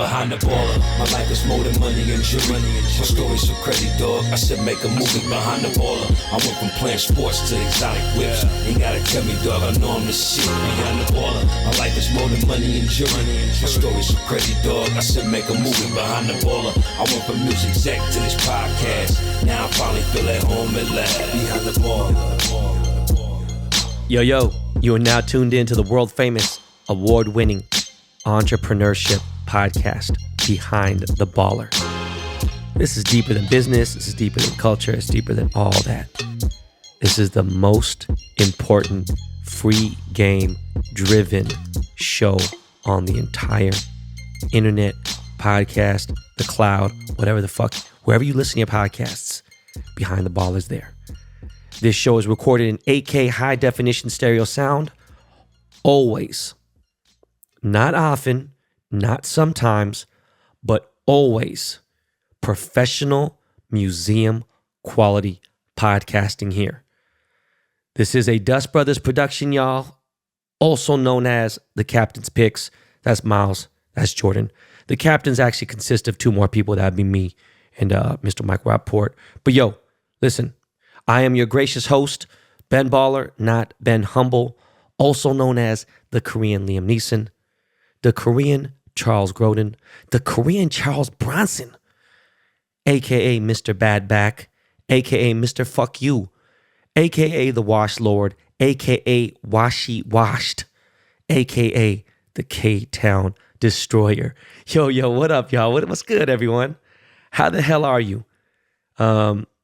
behind the baller. My life is more than money and jewelry. My story's so crazy, dog. I said make a movie behind the baller. I went from playing sports to exotic whips. Ain't gotta tell me, dog. I know I'm the shit behind the baller. My life is more than money and jewelry. My story's so crazy, dog. I said make a movie behind the baller. I went from music exec to this podcast. Now I finally feel at home at last. Behind the baller. Yo, you are now tuned in to the world famous, award-winning entrepreneurship podcast, Behind the Baller. This is deeper than business. This is deeper than culture. It's deeper than all that. This is the most important free game driven show on the entire internet, podcast, the cloud, whatever the fuck, wherever you listen to your podcasts, Behind the Baller is there. This show is recorded in 8K high definition stereo sound, always. Not often, not sometimes, but always professional museum quality podcasting here. This is a Dust Brothers production, y'all, also known as the Captain's Picks. That's Miles, that's Jordan. The Captains actually consist of two more people. That'd be me and Mr. Mike Rapport. But yo, listen. I am your gracious host, Ben Baller, not Ben Humble, also known as the Korean Liam Neeson, the Korean Charles Grodin, the Korean Charles Bronson, a.k.a. Mr. Bad Back, a.k.a. Mr. Fuck You, a.k.a. the Wash Lord, a.k.a. Washy Washed, a.k.a. the K-Town Destroyer. Yo, what up, y'all? What's good, everyone? How the hell are you?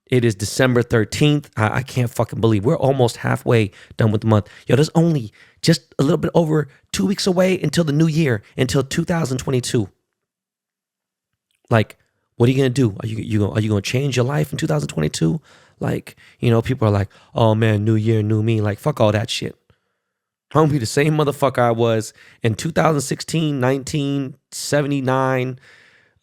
It is December 13th. I can't fucking believe we're almost halfway done with the month. Yo, there's only just a little bit over 2 weeks away until the new year, until 2022. Like, what are you going to do? Are you going to change your life in 2022? Like, you know, people are like, oh man, new year, new me. Like, fuck all that shit. I'm going to be the same motherfucker I was in 2016, 19, 79.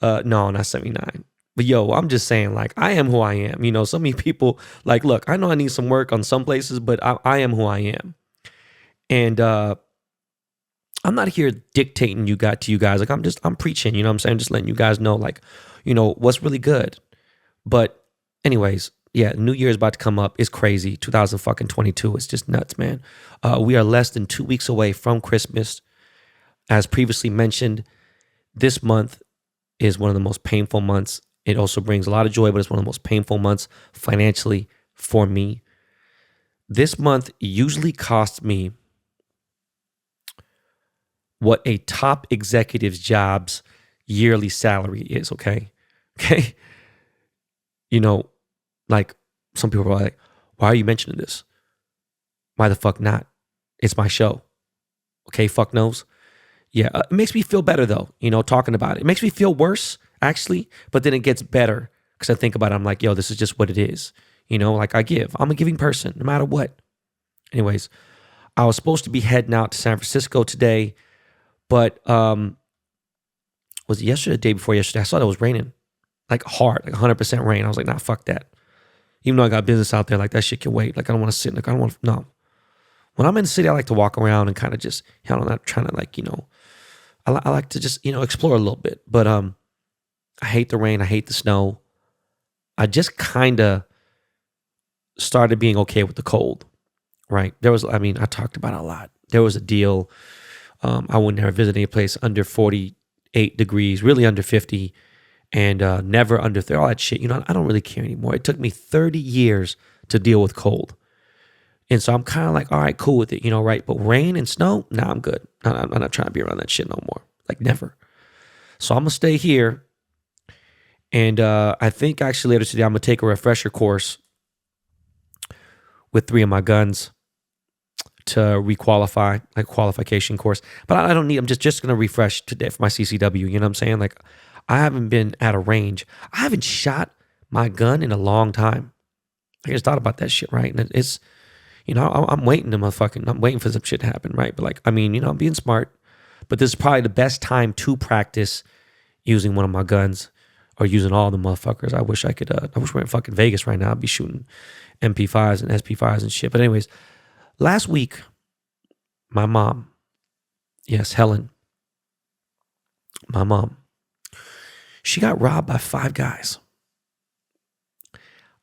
No, not 79. But yo, I'm just saying, like, I am who I am. You know, so many people, like, look, I know I need some work on some places, but I am who I am. And I'm not here dictating to you guys. Like, I'm preaching, you know what I'm saying? Just letting you guys know, like, you know, what's really good. But anyways, yeah, New Year is about to come up. It's crazy. 2022. It's just nuts, man. We are less than 2 weeks away from Christmas. As previously mentioned, this month is one of the most painful months. It also brings a lot of joy, but it's one of the most painful months financially for me. This month usually costs me what a top executive's job's yearly salary is, okay? Okay? You know, like, some people are like, why are you mentioning this? Why the fuck not? It's my show. Okay, fuck knows. Yeah, it makes me feel better, though, you know, talking about it. It makes me feel worse, actually, but then it gets better because I think about it. I'm like, yo, this is just what it is. You know, like, I'm a giving person no matter what. Anyways, I was supposed to be heading out to San Francisco today, but was it yesterday or the day before yesterday? I saw that it was raining, like hard, like 100% rain. I was like, nah, fuck that. Even though I got business out there, like, that shit can wait. Like, I don't want to sit, like, I don't want to, no. When I'm in the city, I like to walk around and kind of just, you know, I'm not trying to, like, you know, I like to just, you know, explore a little bit. But I hate the rain. I hate the snow. I just kind of started being okay with the cold, right? I talked about it a lot. There was a deal. I would never visit any place under 48 degrees, really under 50, and never under 30, all that shit. You know, I don't really care anymore. It took me 30 years to deal with cold. And so I'm kind of like, all right, cool with it, you know, right? But rain and snow, nah, I'm good. I'm not trying to be around that shit no more. Like, never. So I'm going to stay here. And I think actually later today, I'm going to take a refresher course with 3 of my guns to requalify, like qualification course. But I don't need, I'm just going to refresh today for my CCW. You know what I'm saying? Like, I haven't been at a range. I haven't shot my gun in a long time. I just thought about that shit, right? And it's, you know, I'm waiting for some shit to happen, right? But like, I mean, you know, I'm being smart. But this is probably the best time to practice using one of my guns or using all the motherfuckers. I wish we're in fucking Vegas right now. I'd be shooting MP5s and SP5s and shit. But anyways, last week, my mom, yes, Helen, my mom, She got robbed by 5 guys.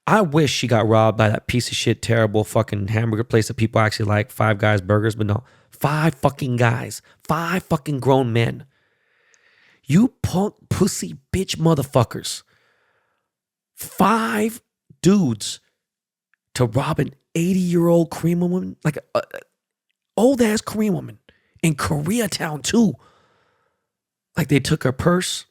I wish she got robbed by that piece of shit, terrible fucking hamburger place that people actually like, 5 Guys Burgers, but no. 5 fucking guys. 5 fucking grown men. You punk, pussy, bitch motherfuckers. 5 dudes to rob an 80-year-old Korean woman, like a old-ass Korean woman in Koreatown too. Like they took her purse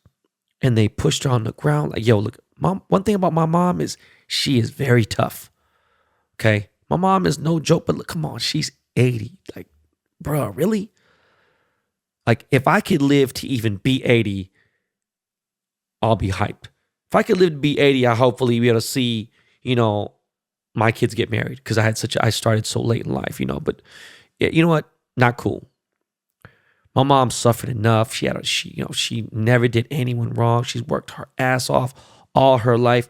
and they pushed her on the ground. Like, yo, look, mom, one thing about my mom is she is very tough. Okay? My mom is no joke, but look, come on, she's 80. Like, bro, really? Like, if I could live to even be 80, I'll be hyped. If I could live to be 80, I'll hopefully be able to see, my kids get married because I started so late in life, but you know what? Not cool. My mom suffered enough. She never did anyone wrong. She's worked her ass off all her life.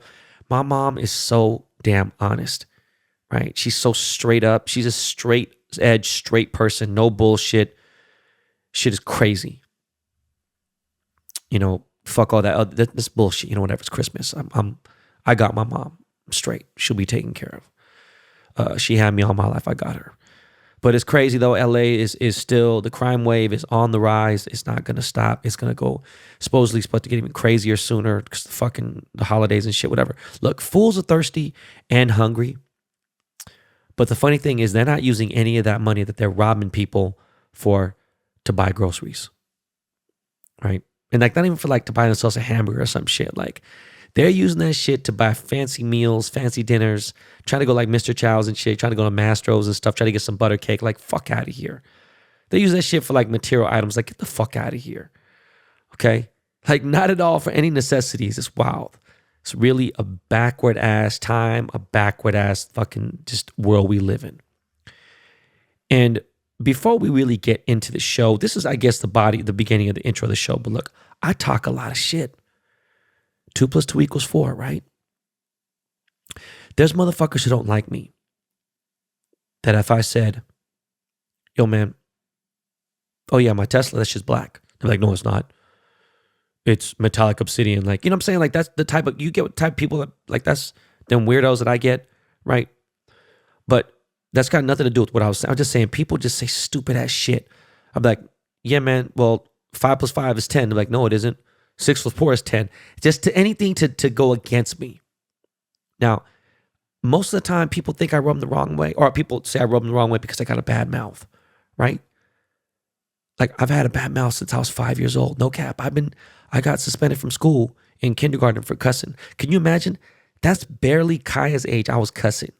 My mom is so damn honest, right? She's so straight up. She's a straight edge, straight person. No bullshit. Shit is crazy. Fuck all that. This bullshit. Whatever. It's Christmas. I got my mom. I'm straight. She'll be taken care of. She had me all my life. I got her. But it's crazy though. LA is still, the crime wave is on the rise. It's not going to stop. It's going to go, supposedly supposed to get even crazier sooner because the holidays and shit, whatever. Look, fools are thirsty and hungry. But the funny thing is they're not using any of that money that they're robbing people for to buy groceries. Right? And like not even for like to buy themselves a hamburger or some shit. Like they're using that shit to buy fancy meals, fancy dinners, trying to go like Mr. Chow's and shit, trying to go to Mastro's and stuff, trying to get some butter cake. Like, fuck out of here. They use that shit for like material items. Like, get the fuck out of here. Okay? Like, not at all for any necessities. It's wild. It's really a backward ass time, a backward ass fucking just world we live in. And before we really get into the show, this is, I guess, the beginning of the intro of the show. But look, I talk a lot of shit. 2 + 2 = 4, right? There's motherfuckers who don't like me. That if I said, yo, man, oh yeah, my Tesla, that shit's black. They're like, no, it's not. It's metallic obsidian. Like, you know what I'm saying? Like, that's the type of, you get type of people that, like, that's them weirdos that I get, right? But that's got nothing to do with what I was saying. I'm just saying, people just say stupid ass shit. I'm like, yeah, man, well, 5 + 5 is 10. They're like, no, it isn't. 6 + 4 is 10. Just to anything to go against me. Now, most of the time, people think I rub them the wrong way, or people say I rub them the wrong way because I got a bad mouth, right? Like, I've had a bad mouth since I was 5 years old. No cap. I got suspended from school in kindergarten for cussing. Can you imagine? That's barely Kaya's age. I was cussing.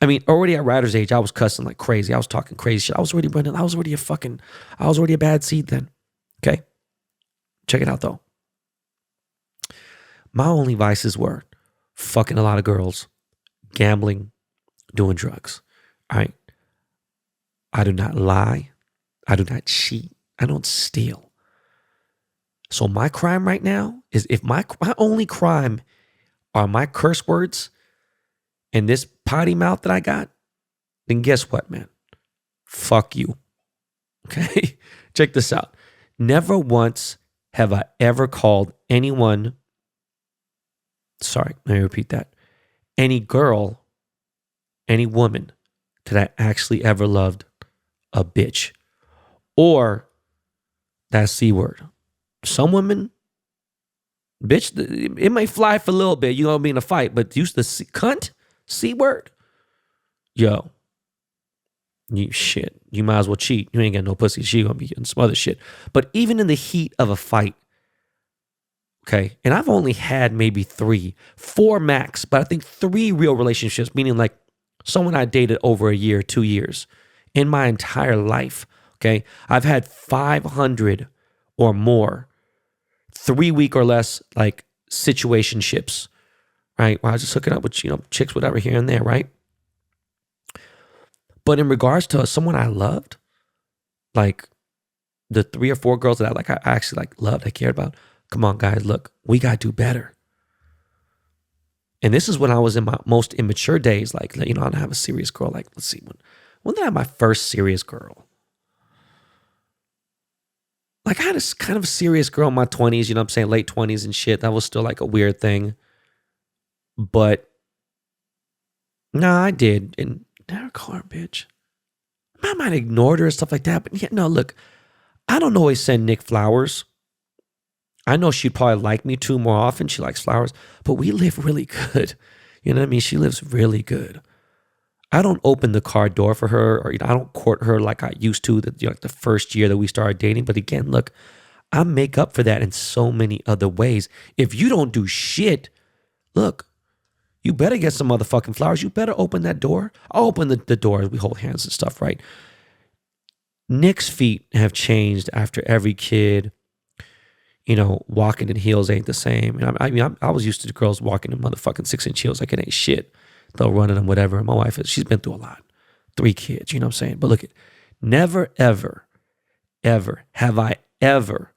I mean, already at Ryder's age, I was cussing like crazy. I was talking crazy shit. I was already a bad seed then. Okay? Check it out though. My only vices were fucking a lot of girls, gambling, doing drugs. All right? I do not lie. I do not cheat. I don't steal. So my crime right now is if my only crime are my curse words and this potty mouth that I got, then guess what, man? Fuck you. Okay? Check this out. Never once have I ever called anyone, sorry, let me repeat that, any girl, any woman that I actually ever loved a bitch or that C word. Some women, bitch, it might fly for a little bit, be in a fight, but use the cunt, C word, yo, you might as well cheat. You ain't got no pussy. She gonna be getting some other shit. But even in the heat of a fight, okay, and I've only had maybe 4 max, but I think 3 real relationships, meaning like someone I dated over a year, 2 years in my entire life, okay? I've had 500 or more 3-week or less like situationships, right? Where I was just hooking up with, chicks, whatever, here and there, right? But in regards to someone I loved, like the 3 or 4 girls that I actually loved, I cared about. Come on, guys, look, we got to do better. And this is when I was in my most immature days. Like, I don't have a serious girl. Like, let's see, when did I have my first serious girl? Like I had a kind of serious girl in my 20s, you know what I'm saying? Late 20s and shit. That was still like a weird thing. But no, I did. And never call her a bitch. I might have ignored her and stuff like that. But yeah, no, look, I don't always send Nick flowers. I know she'd probably like me too more often. She likes flowers. But we live really good. You know what I mean? She lives really good. I don't open the car door for her, or I don't court her like I used to like the first year that we started dating. But again, look, I make up for that in so many other ways. If you don't do shit, look, you better get some motherfucking flowers. You better open that door. I'll open the door as we hold hands and stuff, right? Nick's feet have changed after every kid. You know, walking in heels ain't the same. I was used to the girls walking in motherfucking 6-inch heels like it ain't shit. They'll run in them, whatever. My wife, she's been through a lot. 3 kids, you know what I'm saying? But look, never, ever, ever have I ever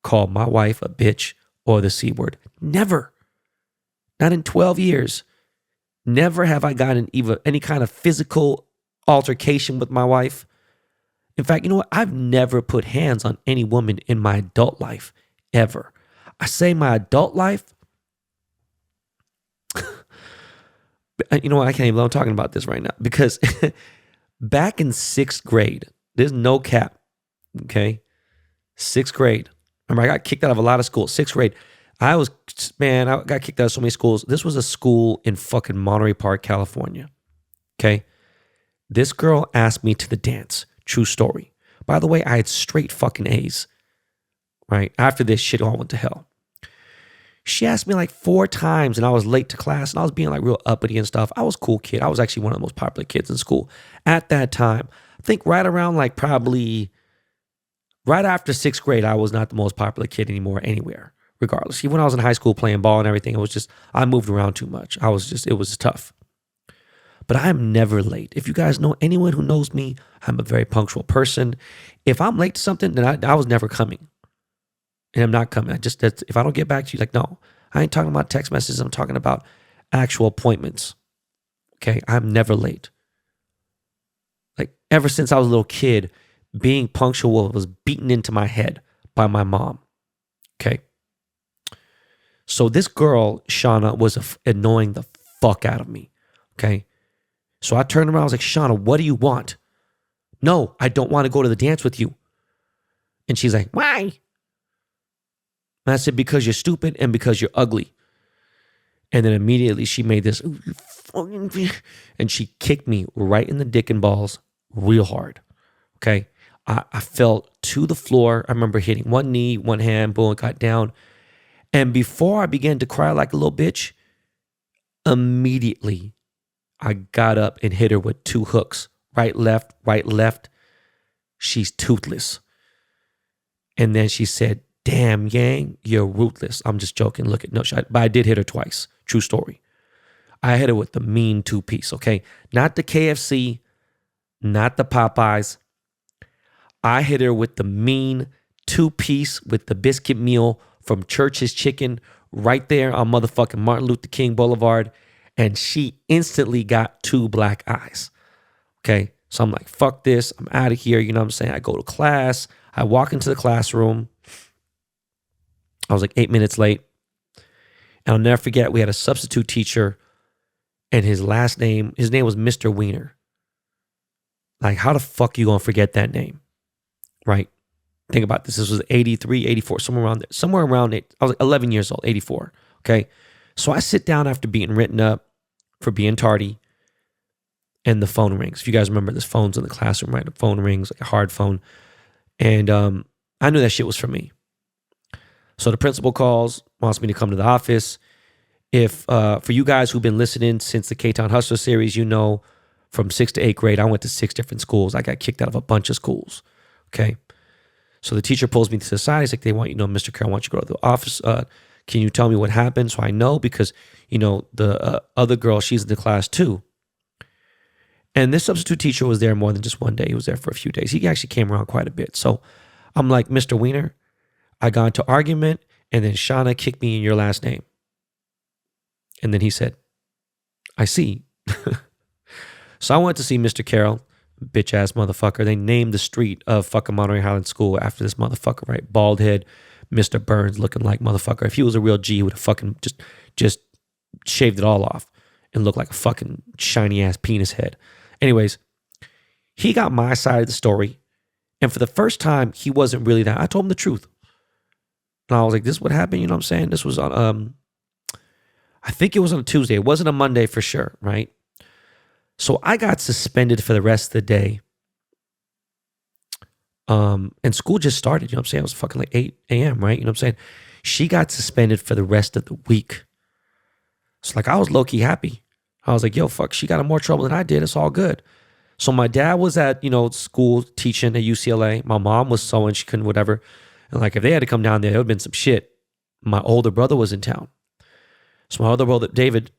called my wife a bitch or the C word. Never. Not in 12 years. Never have I gotten even any kind of physical altercation with my wife. In fact, you know what? I've never put hands on any woman in my adult life, ever. I say my adult life. You know what? I can't even believe I'm talking about this right now because back in 6th grade, there's no cap, okay? 6th grade. Remember, I got kicked out of a lot of schools. 6th grade. I got kicked out of so many schools. This was a school in fucking Monterey Park, California, okay? This girl asked me to the dance. True story. By the way, I had straight fucking A's, right? After this shit all went to hell. She asked me like 4 times and I was late to class and I was being like real uppity and stuff. I was a cool kid. I was actually one of the most popular kids in school at that time. I think right around like probably right after 6th grade, I was not the most popular kid anymore anywhere, regardless. Even when I was in high school playing ball and everything, I moved around too much. It was tough. But I'm never late. If you guys know anyone who knows me, I'm a very punctual person. If I'm late to something, then I was never coming. And I'm not coming. If I don't get back to you, like, no, I ain't talking about text messages. I'm talking about actual appointments. Okay. I'm never late. Like ever since I was a little kid, being punctual was beaten into my head by my mom. Okay. So this girl, Shauna, was annoying the fuck out of me. Okay. So I turned around. I was like, Shauna, what do you want? No, I don't want to go to the dance with you. And she's like, why? And I said, because you're stupid and because you're ugly. And then immediately she made this, and she kicked me right in the dick and balls real hard. Okay. I fell to the floor. I remember hitting one knee, one hand, boom, got down. And before I began to cry like a little bitch, immediately I got up and hit her with 2 hooks. Right, left. She's toothless. And then she said, damn, Yang, you're ruthless. I'm just joking. Look at but I did hit her twice. True story. I hit her with the mean 2-piece, okay? Not the KFC, not the Popeyes. I hit her with the mean 2-piece with the biscuit meal from Church's Chicken right there on motherfucking Martin Luther King Boulevard. And she instantly got 2 black eyes. Okay. So I'm like, fuck this. I'm out of here. You know what I'm saying? I go to class. I walk into the classroom. I was like 8 minutes late. And I'll never forget, we had a substitute teacher and his name was Mr. Wiener. Like, how the fuck you gonna forget that name? Right? Think about this. This was 83, 84, somewhere around there. Somewhere around it. I was like 11 years old, 84. Okay. So I sit down after being written up for being tardy. And the phone rings. If you guys remember, there's phones in the classroom, right? The phone rings, like a hard phone. And I knew that shit was for me. So the principal calls, wants me to come to the office. If for you guys who've been listening since the K-Town Hustler series, you know, from 6th to 8th grade, I went to 6 different schools. I got kicked out of a bunch of schools. Okay. So the teacher pulls me to the side. He's like, they want you to know, Mr. Carroll, I want you to go to the office. Can you tell me what happened? So I know because, you know, the other girl, she's in the class too. And this substitute teacher was there more than just one day. He was there for a few days. He actually came around quite a bit. So I'm like, Mr. Wiener, I got into argument and then Shauna kicked me in your last name. And then he said, I see. So I went to see Mr. Carroll, bitch ass motherfucker. They named the street of fucking Monterey Highland School after this motherfucker, right? Bald head, Mr. Burns looking like motherfucker. If he was a real G, he would have fucking just shaved it all off and looked like a fucking shiny ass penis head. Anyways, he got my side of the story. And for the first time, he wasn't really that. I told him the truth. And I was like, this is what happened. You know what I'm saying? This was on, I think it was on a Tuesday. It wasn't a Monday for sure, right? So I got suspended for the rest of the day. And school just started, you know what I'm saying? It was fucking like 8 a.m., right? You know what I'm saying? She got suspended for the rest of the week. So like I was low-key happy. I was like, yo, fuck, she got in more trouble than I did. It's all good. So my dad was at, school teaching at UCLA. My mom was sewing. She couldn't, whatever. And like if they had to come down there, it would have been some shit. My older brother was in town. So my older brother, David,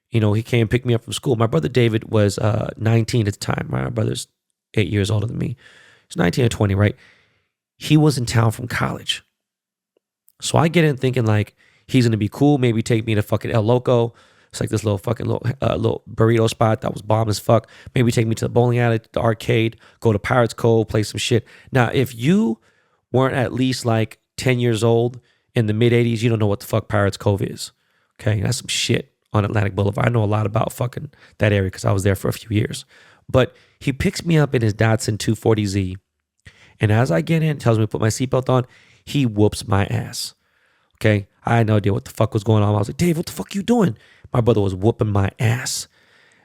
he came and picked me up from school. My brother David was 19 at the time. My brother's 8 years older than me. He's 19 or 20, right? He was in town from college. So I get in thinking like he's going to be cool. Maybe take me to fucking El Loco. It's like this little burrito spot that was bomb as fuck. Maybe take me to the bowling alley, the arcade, go to Pirates Cove, play some shit. Now, if you weren't at least like 10 years old in the mid 80s, you don't know what the fuck Pirates Cove is. Okay, that's some shit on Atlantic Boulevard. I know a lot about fucking that area because I was there for a few years. But he picks me up in his Datsun 240Z. And as I get in, tells me to put my seatbelt on, he whoops my ass. Okay, I had no idea what the fuck was going on. I was like, Dave, what the fuck you doing? My brother was whooping my ass.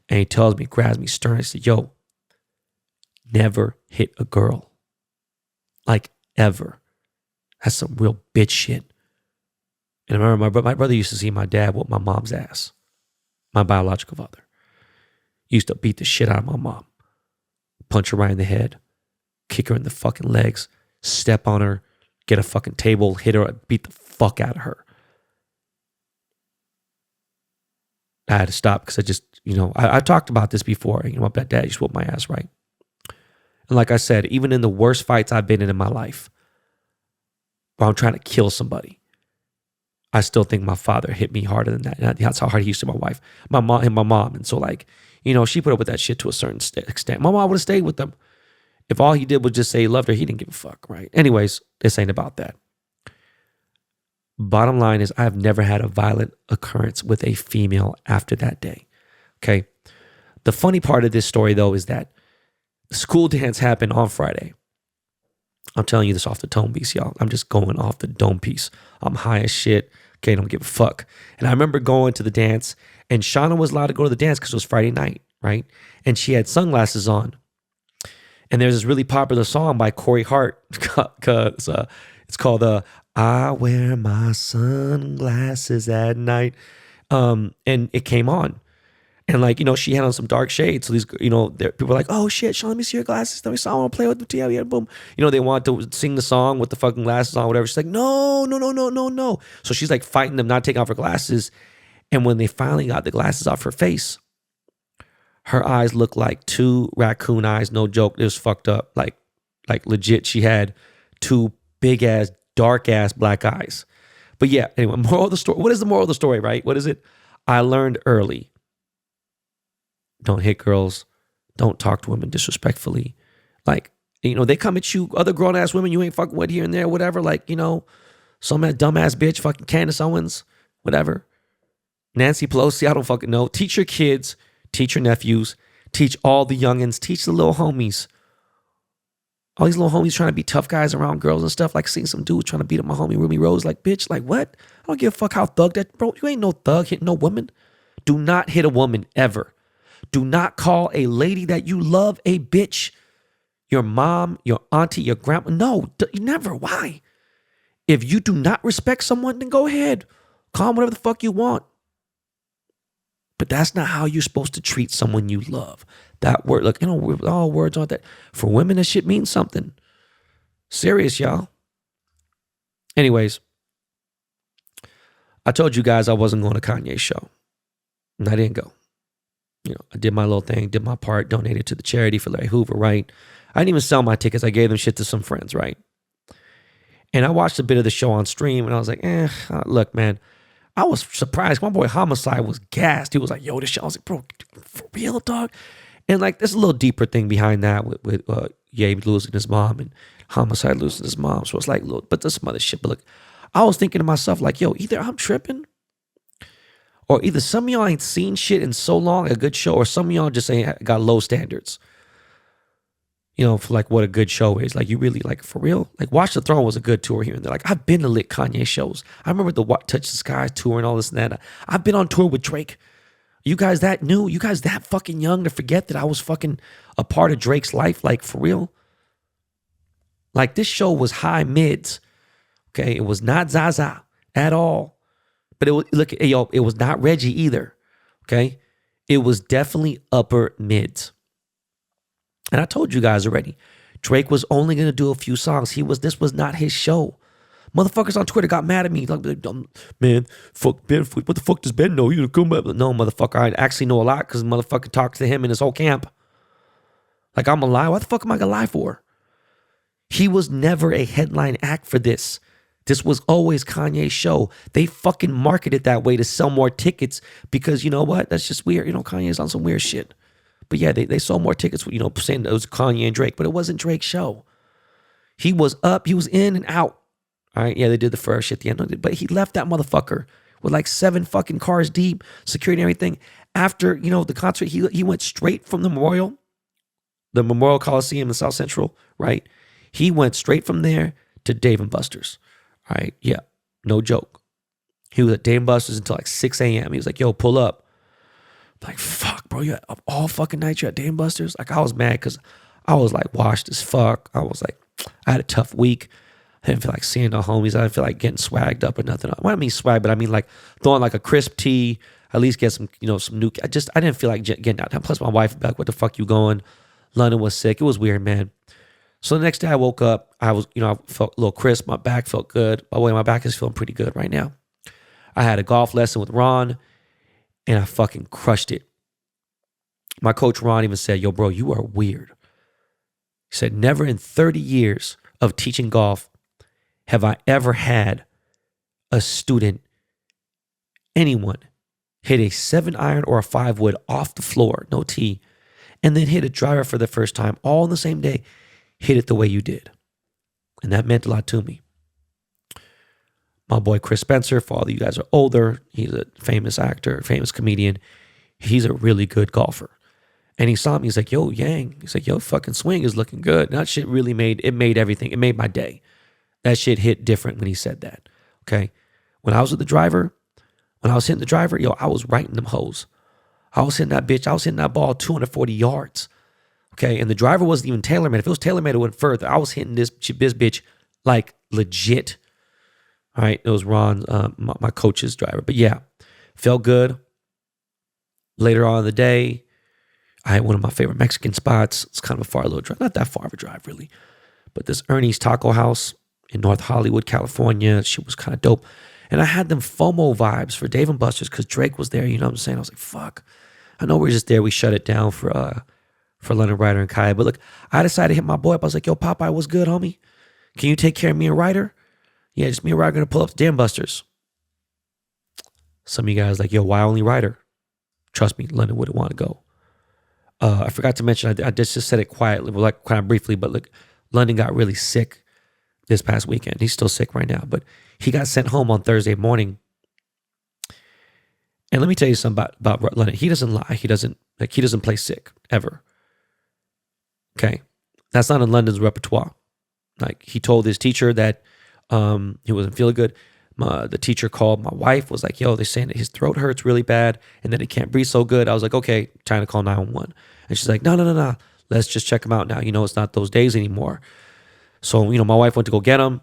And he tells me, grabs me stern. He said, yo, never hit a girl. Like, ever. That's some real bitch shit. And I remember my brother used to see my dad whoop my mom's ass. My biological father. He used to beat the shit out of my mom. Punch her right in the head. Kick her in the fucking legs. Step on her. Get a fucking table. Hit her. Beat the fuck out of her. I had to stop because I just, I talked about this before. My dad used to whoop my ass, right? And like I said, even in the worst fights I've been in my life, where I'm trying to kill somebody, I still think my father hit me harder than that. And that's how hard he used to my wife, my mom. And so like, she put up with that shit to a certain extent. My mom would have stayed with them. If all he did was just say he loved her, he didn't give a fuck, right? Anyways, this ain't about that. Bottom line is I have never had a violent occurrence with a female after that day, okay? The funny part of this story, though, is that the school dance happened on Friday. I'm telling you this off the tone piece, y'all. I'm just going off the dome piece. I'm high as shit. Okay, don't give a fuck. And I remember going to the dance, and Shauna was allowed to go to the dance because it was Friday night, right? And she had sunglasses on. And there's this really popular song by Corey Hart. It's called I Wear My Sunglasses at Night. And it came on. And like, she had on some dark shades. So these, people were like, oh shit, Sean, let me see your glasses. Let me see, I want to play with the TV. Yeah, boom. They want to sing the song with the fucking glasses on, whatever. She's like, no. So she's like fighting them, not taking off her glasses. And when they finally got the glasses off her face, her eyes looked like two raccoon eyes. No joke. It was fucked up. Like legit, she had two big ass, dark ass black eyes. But yeah, anyway, moral of the story. What is the moral of the story, right? What is it? I learned early. Don't hit girls. Don't talk to women disrespectfully. Like, they come at you, other grown ass women you ain't fucking with here and there, whatever. Like, some that dumb ass bitch, fucking Candace Owens, whatever. Nancy Pelosi, I don't fucking know. Teach your kids, teach your nephews, teach all the youngins, teach the little homies. All these little homies trying to be tough guys around girls and stuff. Like seeing some dude trying to beat up my homie Ruby Rose. Like, bitch, like what? I don't give a fuck how thug that, bro. You ain't no thug hitting no woman. Do not hit a woman ever. Do not call a lady that you love a bitch. Your mom, your auntie, your grandma. No, never. Why? If you do not respect someone, then go ahead. Call them whatever the fuck you want. But that's not how you're supposed to treat someone you love. That word, look, all words aren't that. For women, that shit means something. Serious, y'all. Anyways, I told you guys I wasn't going to Kanye's show. And I didn't go. I did my little thing, did my part, donated to the charity for Larry Hoover, right? I didn't even sell my tickets. I gave them shit to some friends, right? And I watched a bit of the show on stream, and I was like, look, man, I was surprised. My boy Homicide was gassed. He was like, yo, this show. I was like, bro, for real, dog? And like, there's a little deeper thing behind that with Ye losing his mom and Homicide losing his mom. So it's like, look, but there's some other shit. But look, I was thinking to myself, like, yo, either I'm tripping, or either some of y'all ain't seen shit in so long, a good show, or some of y'all just ain't got low standards. You know, for like what a good show is. Like, you really, like, for real? Like, Watch the Throne was a good tour here and there. Like, I've been to lit Kanye shows. I remember the Touch the Sky tour and all this and that. I've been on tour with Drake. You guys that new? You guys that fucking young to forget that I was fucking a part of Drake's life? Like, for real? Like, this show was high mids. Okay? It was not Zaza at all. But it was, look, yo, it was not Reggie either. Okay? It was definitely upper mids. And I told you guys already, Drake was only going to do a few songs. This was not his show. Motherfuckers on Twitter got mad at me. Like, man, fuck Ben. What the fuck does Ben know? You gonna come up? No, motherfucker. I actually know a lot because motherfucker talks to him and his whole camp. Like, I'm a lie. What the fuck am I gonna lie for? He was never a headline act for this. This was always Kanye's show. They fucking marketed that way to sell more tickets because, you know what? That's just weird. You know, Kanye's on some weird shit. But yeah, they sold more tickets, you know, saying it was Kanye and Drake, but it wasn't Drake's show. He was up, he was in and out. All right, yeah, they did the first shit at the end, but he left that motherfucker with like 7 fucking cars deep, security and everything. After, you know, the concert, he went straight from the Memorial Coliseum in South Central, right? He went straight from there to Dave & Buster's. All right, yeah, no joke. He was at Dave & Buster's until like 6 a.m. He was like, yo, pull up. Like, fuck, bro, you up all fucking night, you at Dave & Buster's? Like, I was mad because I was like washed as fuck. I was like, I had a tough week. I didn't feel like seeing no homies. I didn't feel like getting swagged up or nothing. Well, I mean swag, but I mean like throwing like a crisp tee, at least get some, you know, some new, I didn't feel like getting out. Plus my wife back, what the fuck you going? London was sick. It was weird, man. So the next day I woke up, I was, you know, I felt a little crisp. My back felt good. By the way, my back is feeling pretty good right now. I had a golf lesson with Ron and I fucking crushed it. My coach Ron even said, yo, bro, you are weird. He said, never in 30 years of teaching golf have I ever had a student, anyone, hit a 7-iron or a 5-wood off the floor, no tee, and then hit a driver for the first time all in the same day, hit it the way you did. And that meant a lot to me. My boy Chris Spencer, for all of you guys are older, he's a famous actor, famous comedian. He's a really good golfer. And he saw me, he's like, yo, Yang. He's like, yo, fucking swing is looking good. And that shit really made everything. It made my day. That shit hit different when he said that, okay? When I was with the driver, when I was hitting the driver, yo, I was writing them hoes. I was hitting that bitch. I was hitting that ball 240 yards, okay? And the driver wasn't even tailor-made. If it was tailor-made, it went further. I was hitting this bitch like legit. All right, it was Ron, my coach's driver. But yeah, felt good. Later on in the day, I had one of my favorite Mexican spots. It's kind of a far little drive. Not that far of a drive, really. But this Ernie's Taco House in North Hollywood, California. Shit was kind of dope. And I had them FOMO vibes for Dave & Buster's because Drake was there. You know what I'm saying? I was like, fuck. I know we're just there. We shut it down for London, Ryder, and Kanye. But look, I decided to hit my boy up. I was like, yo, Popeye, what's good, homie? Can you take care of me and Ryder? Yeah, just me and Ryder going to pull up to Dave & Buster's. Some of you guys like, yo, why only Ryder? Trust me, London wouldn't want to go. I forgot to mention, I just said it quietly, like kind of briefly, but look, London got really sick this past weekend. He's still sick right now, but he got sent home on Thursday morning. And let me tell you something about London. He doesn't lie. He doesn't play sick ever. Okay. That's not in London's repertoire. Like, he told his teacher that he wasn't feeling good. The teacher called my wife, was like, yo, they're saying that his throat hurts really bad and that he can't breathe so good. I was like, okay, trying to call 911. And she's like, no. Let's just check him out now. You know, it's not those days anymore. So, you know, my wife went to go get him.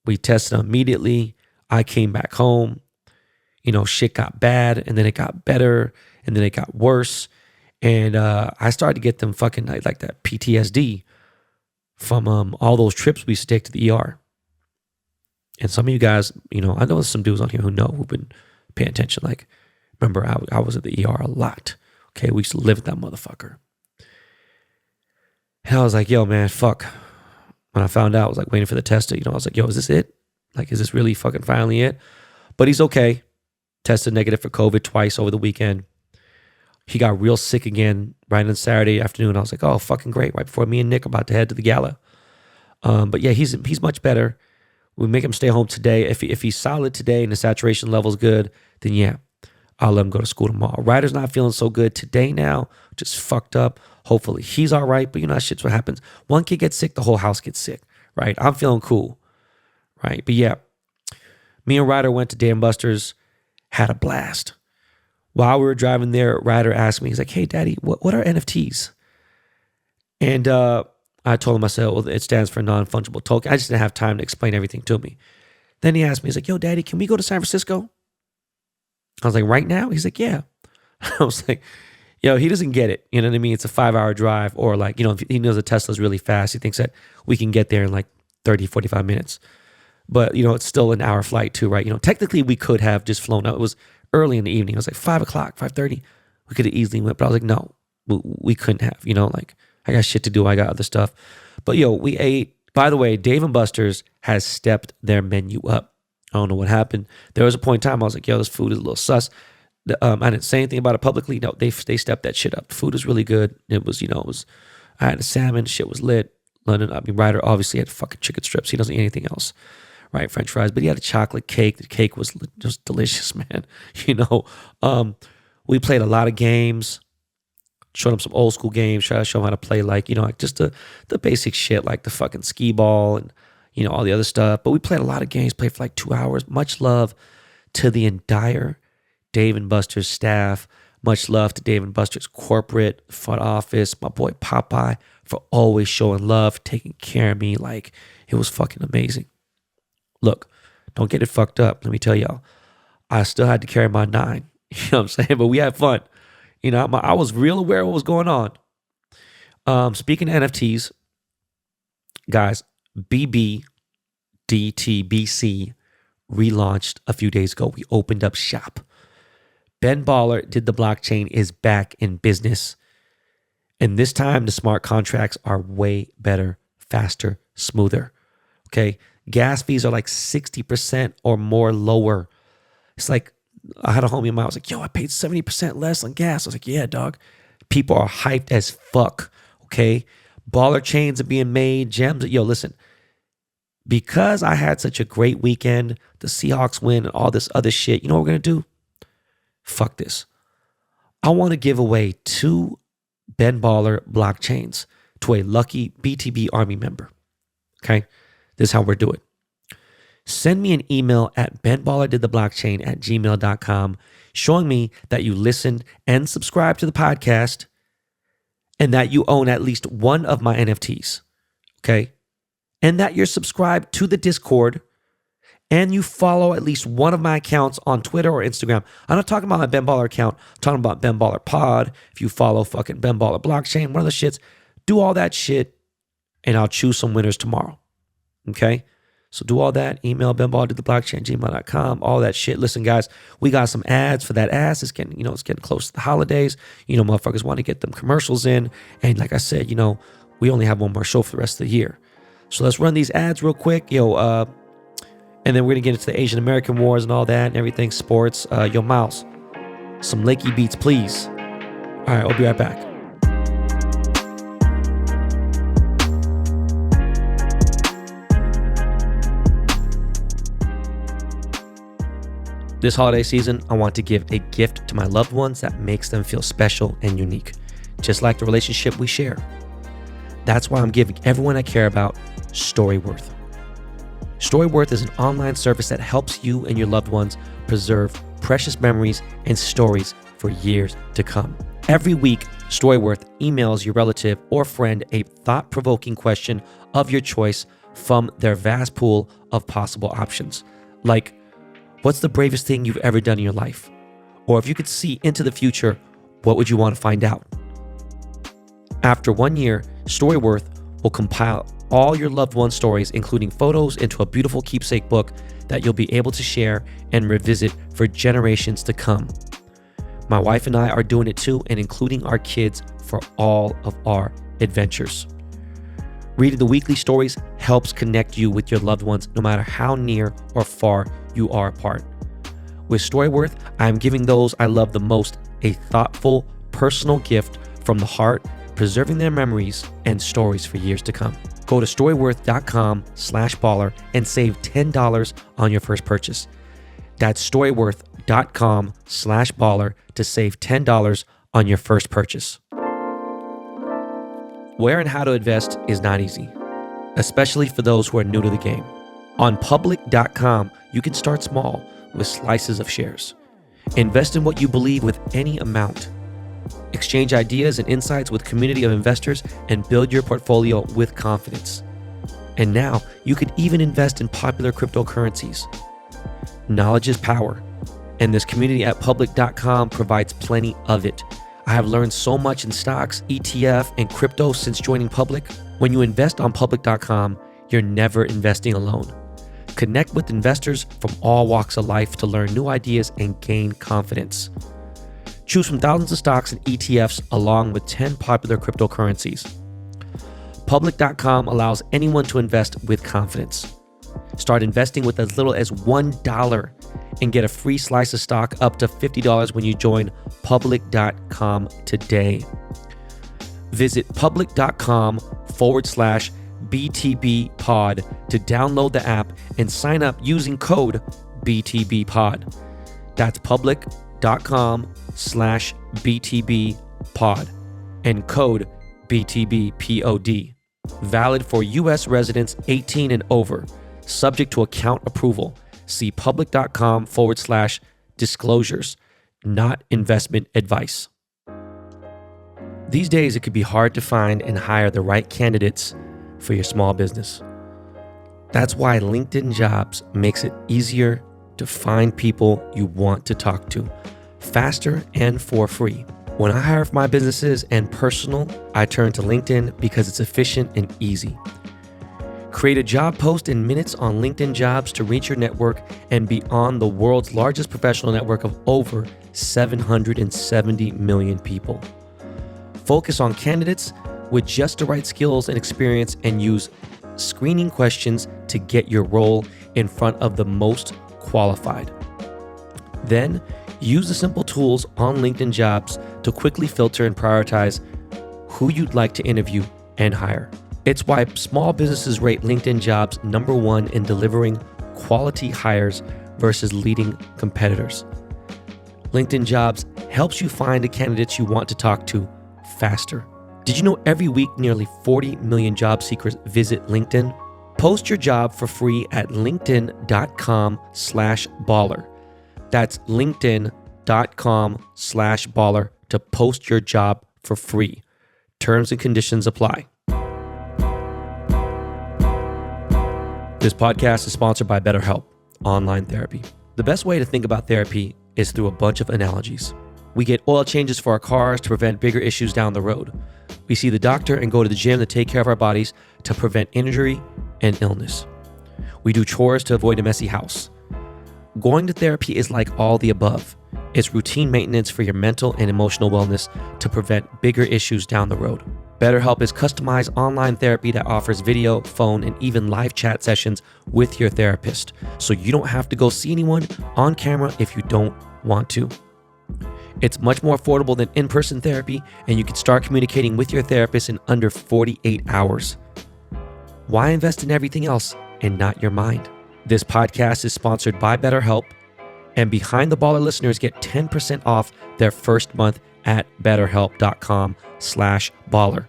We tested him immediately. I came back home. You know, shit got bad and then it got better and then it got worse. And I started to get them fucking like that PTSD from all those trips we used to take to the ER. And some of you guys, you know, I know there's some dudes on here who know, who've been paying attention. Like, remember, I was at the ER a lot. Okay, we used to live with that motherfucker. And I was like, yo, man, fuck. When I found out, I was like waiting for the test. You know, I was like, yo, is this it? Like, is this really fucking finally it? But he's okay. Tested negative for COVID twice over the weekend. He got real sick again right on Saturday afternoon. I was like, oh, fucking great. Right before me and Nick are about to head to the gala. But yeah, he's much better. We make him stay home today. If he's solid today and the saturation level's good, then yeah, I'll let him go to school tomorrow. Ryder's not feeling so good today now, just fucked up. Hopefully he's all right, but you know, that shit's what happens. One kid gets sick, the whole house gets sick, right? I'm feeling cool, right? But yeah, me and Ryder went to Dave & Buster's, had a blast. While we were driving there, Ryder asked me, he's like, hey, Daddy, what are NFTs? And I told him, I said, well, it stands for non-fungible token. I just didn't have time to explain everything to me. Then he asked me, he's like, yo, Daddy, can we go to San Francisco? I was like, right now? He's like, yeah. I was like, yo, he doesn't get it. You know what I mean? It's a 5-hour drive, or like, you know, if he knows the Tesla's really fast. He thinks that we can get there in like 30, 45 minutes. But, you know, it's still an hour flight too, right? You know, technically we could have just flown out. It was early in the evening. It was like 5 o'clock, 5:30. We could have easily went, but I was like, no, we couldn't have, you know, like I got shit to do. I got other stuff. But yo, we ate. By the way, Dave & Buster's has stepped their menu up. I don't know what happened. There was a point in time I was like, yo, this food is a little sus. I didn't say anything about it publicly. No, they stepped that shit up. The food was really good. It was, I had a salmon. Shit was lit. Ryder obviously had fucking chicken strips. He doesn't eat anything else, right? French fries. But he had a chocolate cake. The cake was just delicious, man. We played a lot of games. Showed him some old school games. Tried to show him how to play like just the basic shit like the fucking skee ball and, all the other stuff. But we played a lot of games. Played for like 2 hours. Much love to the entire Dave & Buster's staff. Much love to Dave & Buster's corporate front office. My boy Popeye for always showing love, taking care of me. Like, it was fucking amazing. Look, don't get it fucked up. Let me tell y'all, I still had to carry my 9. You know what I'm saying? But we had fun. I was real aware of what was going on. Speaking of NFTs, guys, BBDTBC relaunched a few days ago. We opened up shop. Ben Baller Did the Blockchain is back in business. And this time the smart contracts are way better, faster, smoother. Okay. Gas fees are like 60% or more lower. It's like, I had a homie of mine. I was like, yo, I paid 70% less on gas. I was like, yeah, dog. People are hyped as fuck. Okay. Baller chains are being made. Gems. Yo, listen. Because I had such a great weekend, the Seahawks win and all this other shit, you know what we're going to do? Fuck this. I want to give away 2 Ben Baller blockchains to a lucky BTB Army member. Okay? This is how we're doing. Send me an email at benballerdidtheblockchain@gmail.com showing me that you listened and subscribe to the podcast and that you own at least one of my NFTs. Okay? And that you're subscribed to the Discord and you follow at least one of my accounts on Twitter or Instagram. I'm not talking about my Ben Baller account. I'm talking about Ben Baller Pod. If you follow fucking Ben Baller Blockchain, one of the shits, do all that shit and I'll choose some winners tomorrow. Okay? So do all that. Email benballerdidtheblockchain@gmail.com, all that shit. Listen, guys, we got some ads for that ass. It's getting, it's getting close to the holidays. Motherfuckers want to get them commercials in. And like I said, we only have one more show for the rest of the year. So let's run these ads real quick. And then we're going to get into the Asian American wars and all that and everything, sports. Miles, some Lakey beats, please. All right, I'll be right back. This holiday season, I want to give a gift to my loved ones that makes them feel special and unique, just like the relationship we share. That's why I'm giving everyone I care about Storyworth. Storyworth is an online service that helps you and your loved ones preserve precious memories and stories for years to come. Every week, Storyworth emails your relative or friend a thought-provoking question of your choice from their vast pool of possible options. Like, what's the bravest thing you've ever done in your life? Or if you could see into the future, what would you want to find out? After 1 year, Storyworth will compile all your loved one's stories, including photos, into a beautiful keepsake book that you'll be able to share and revisit for generations to come. My wife and I are doing it too, and including our kids for all of our adventures. Reading the weekly stories helps connect you with your loved ones no matter how near or far you are apart. With Storyworth, I'm giving those I love the most a thoughtful, personal gift from the heart, preserving their memories and stories for years to come. Go to storyworth.com/baller and save $10 on your first purchase. That's storyworth.com/baller to save $10 on your first purchase. Where and how to invest is not easy, especially for those who are new to the game. On public.com, you can start small with slices of shares. Invest in what you believe with any amount. Exchange ideas and insights with a community of investors and build your portfolio with confidence. And now you could even invest in popular cryptocurrencies. Knowledge is power, and this community at public.com provides plenty of it. I have learned so much in stocks, ETF, and crypto since joining Public. When you invest on public.com, you're never investing alone. Connect with investors from all walks of life to learn new ideas and gain confidence. Choose from thousands of stocks and ETFs along with 10 popular cryptocurrencies. Public.com allows anyone to invest with confidence. Start investing with as little as $1 and get a free slice of stock up to $50 when you join public.com today. Visit public.com/BTBpod to download the app and sign up using code BTBpod. That's public.com/BTBpod and code BTBpod. Valid for U.S. residents 18 and over. Subject to account approval. See public.com/disclosures. Not investment advice. These days, it could be hard to find and hire the right candidates for your small business. That's why LinkedIn Jobs makes it easier to find people you want to talk to, faster and for free. When I hire for my businesses and personal, I turn to LinkedIn because it's efficient and easy. Create a job post in minutes on LinkedIn Jobs to reach your network and be on the world's largest professional network of over 770 million people. Focus on candidates with just the right skills and experience and use screening questions to get your role in front of the most qualified. Then, use the simple tools on LinkedIn Jobs to quickly filter and prioritize who you'd like to interview and hire. It's why small businesses rate LinkedIn Jobs #1 in delivering quality hires versus leading competitors. LinkedIn Jobs helps you find the candidates you want to talk to faster. Did you know every week nearly 40 million job seekers visit LinkedIn? Post your job for free at linkedin.com/baller. That's linkedin.com/baller to post your job for free. Terms and conditions apply. This podcast is sponsored by BetterHelp, online therapy. The best way to think about therapy is through a bunch of analogies. We get oil changes for our cars to prevent bigger issues down the road. We see the doctor and go to the gym to take care of our bodies to prevent injury and illness. We do chores to avoid a messy house. Going to therapy is like all the above. It's routine maintenance for your mental and emotional wellness to prevent bigger issues down the road. BetterHelp is customized online therapy that offers video, phone, and even live chat sessions with your therapist, so you don't have to go see anyone on camera if you don't want to. It's much more affordable than in-person therapy, and you can start communicating with your therapist in under 48 hours. Why invest in everything else and not your mind? This podcast is sponsored by BetterHelp, and Behind the Baller listeners get 10% off their first month at betterhelp.com/baller.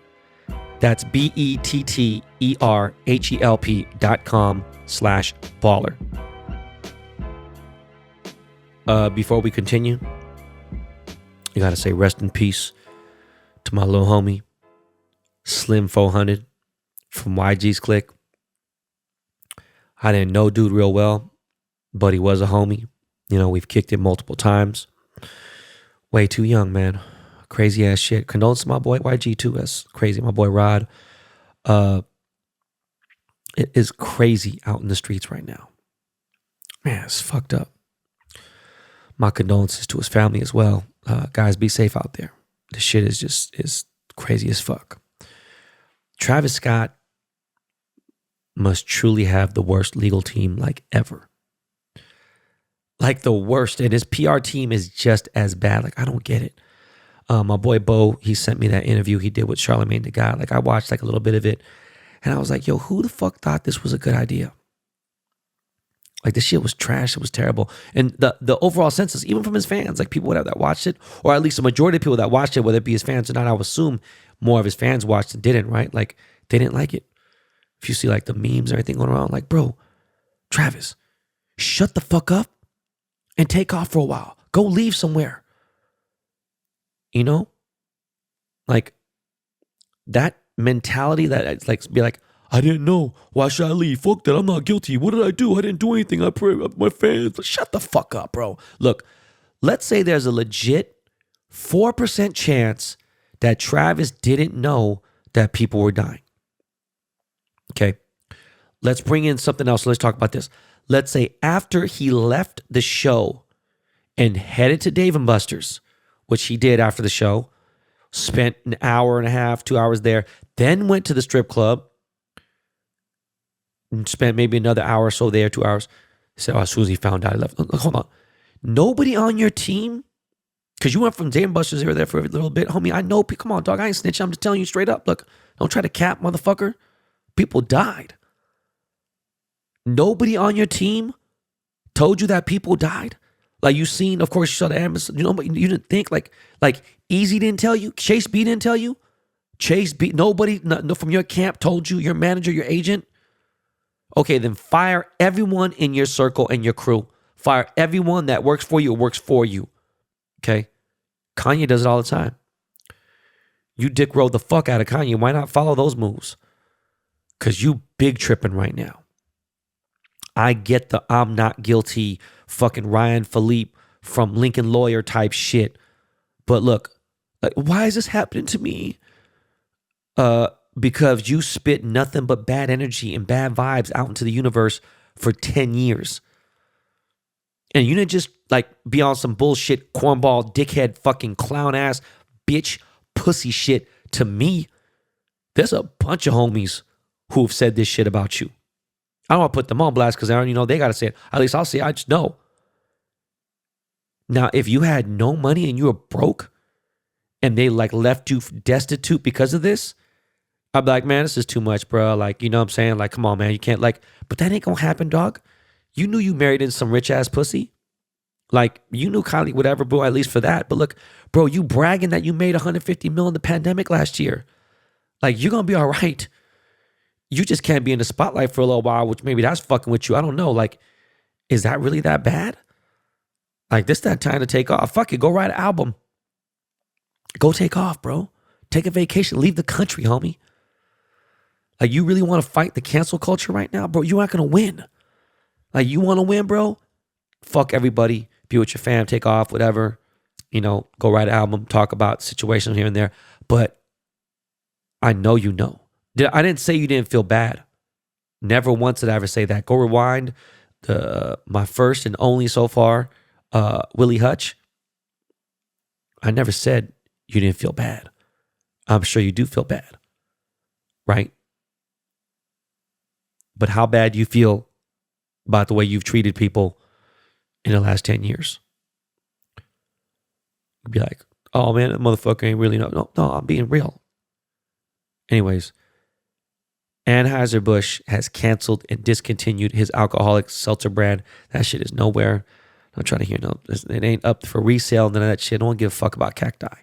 That's BETTERHELP.com/baller. Before we continue, I gotta say rest in peace to my little homie, Slim 400 from YG's Click. I didn't know dude real well, but he was a homie. You know, we've kicked it multiple times. Way too young, man. Crazy ass shit. Condolences to my boy YG too. That's crazy. My boy Rod. It is crazy out in the streets right now. Man, it's fucked up. My condolences to his family as well. Guys, be safe out there. This shit is crazy as fuck. Travis Scott must truly have the worst legal team like ever. Like the worst. And his PR team is just as bad. Like, I don't get it. My boy Bo, he sent me that interview he did with Charlamagne the God. Like I watched like a little bit of it, and I was like, yo, who the fuck thought this was a good idea? Like this shit was trash. It was terrible. And the overall census, even from his fans, like people that watched it, or at least a majority of people that watched it, whether it be his fans or not, I would assume more of his fans watched and didn't, right? Like they didn't like it. If you see like the memes and everything going around, like, bro, Travis, shut the fuck up and take off for a while. Go leave somewhere. You know? Like that mentality that it's like, be like, I didn't know. Why should I leave? Fuck that. I'm not guilty. What did I do? I didn't do anything. I pray my fans. Shut the fuck up, bro. Look, let's say there's a legit 4% chance that Travis didn't know that people were dying. Okay. Let's bring in something else. Let's talk about this. Let's say after he left the show and headed to Dave & Buster's, which he did after the show, spent an hour and a half, 2 hours there, then went to the strip club, and spent maybe another hour or so there, 2 hours. He said, as soon as he found out, he left. Look, hold on. Nobody on your team, because you went from Dave & Buster's, you were there for a little bit. Homie, I know. Come on, dog. I ain't snitching. I'm just telling you straight up. Look, don't try to cap, motherfucker. People died. Nobody on your team told you that people died. Like you seen, of course, you saw the ambulance. You know, but you didn't think like Easy didn't tell you. Chase B didn't tell you. Chase B, nobody no, from your camp told you. Your manager, your agent. Okay, then fire everyone in your circle and your crew. Fire everyone that works for you or works for you. Okay? Kanye does it all the time. You dick roll the fuck out of Kanye. Why not follow those moves? Because you big tripping right now. I get the I'm not guilty fucking Ryan Philippe from Lincoln Lawyer type shit. But look, like, why is this happening to me? Because you spit nothing but bad energy and bad vibes out into the universe for 10 years. And you didn't just like be on some bullshit, cornball, dickhead, fucking clown ass, bitch, pussy shit to me. There's a bunch of homies who have said this shit about you. I don't want to put them on blast because I already know they got to say it. At least I'll say it. I just know. Now, if you had no money and you were broke and they like left you destitute because of this, I'd be like, man, this is too much, bro. Like, you know what I'm saying? Like, come on, man. You can't like, but that ain't going to happen, dog. You knew you married in some rich ass pussy. Like, you knew Kylie, whatever, bro, at least for that. But look, bro, you bragging that you made $150 million in the pandemic last year. Like, you're going to be all right. You just can't be in the spotlight for a little while, which maybe that's fucking with you. I don't know. Like, is that really that bad? Like, this that time to take off. Fuck it. Go write an album. Go take off, bro. Take a vacation. Leave the country, homie. Like, you really want to fight the cancel culture right now? Bro, you're not going to win. Like, you want to win, bro? Fuck everybody. Be with your fam. Take off, whatever. You know, go write an album. Talk about situations here and there. But I know you know. I didn't say you didn't feel bad. Never once did I ever say that. Go rewind my first and only so far, Willie Hutch. I never said you didn't feel bad. I'm sure you do feel bad, right? But how bad you feel about the way you've treated people in the last 10 years? You'd be like, oh man, that motherfucker ain't really, no, I'm being real. Anyways, Anheuser-Busch has canceled and discontinued his alcoholic seltzer brand. That shit is nowhere. I'm trying to hear no. It ain't up for resale. None of that shit. I don't give a fuck about cacti.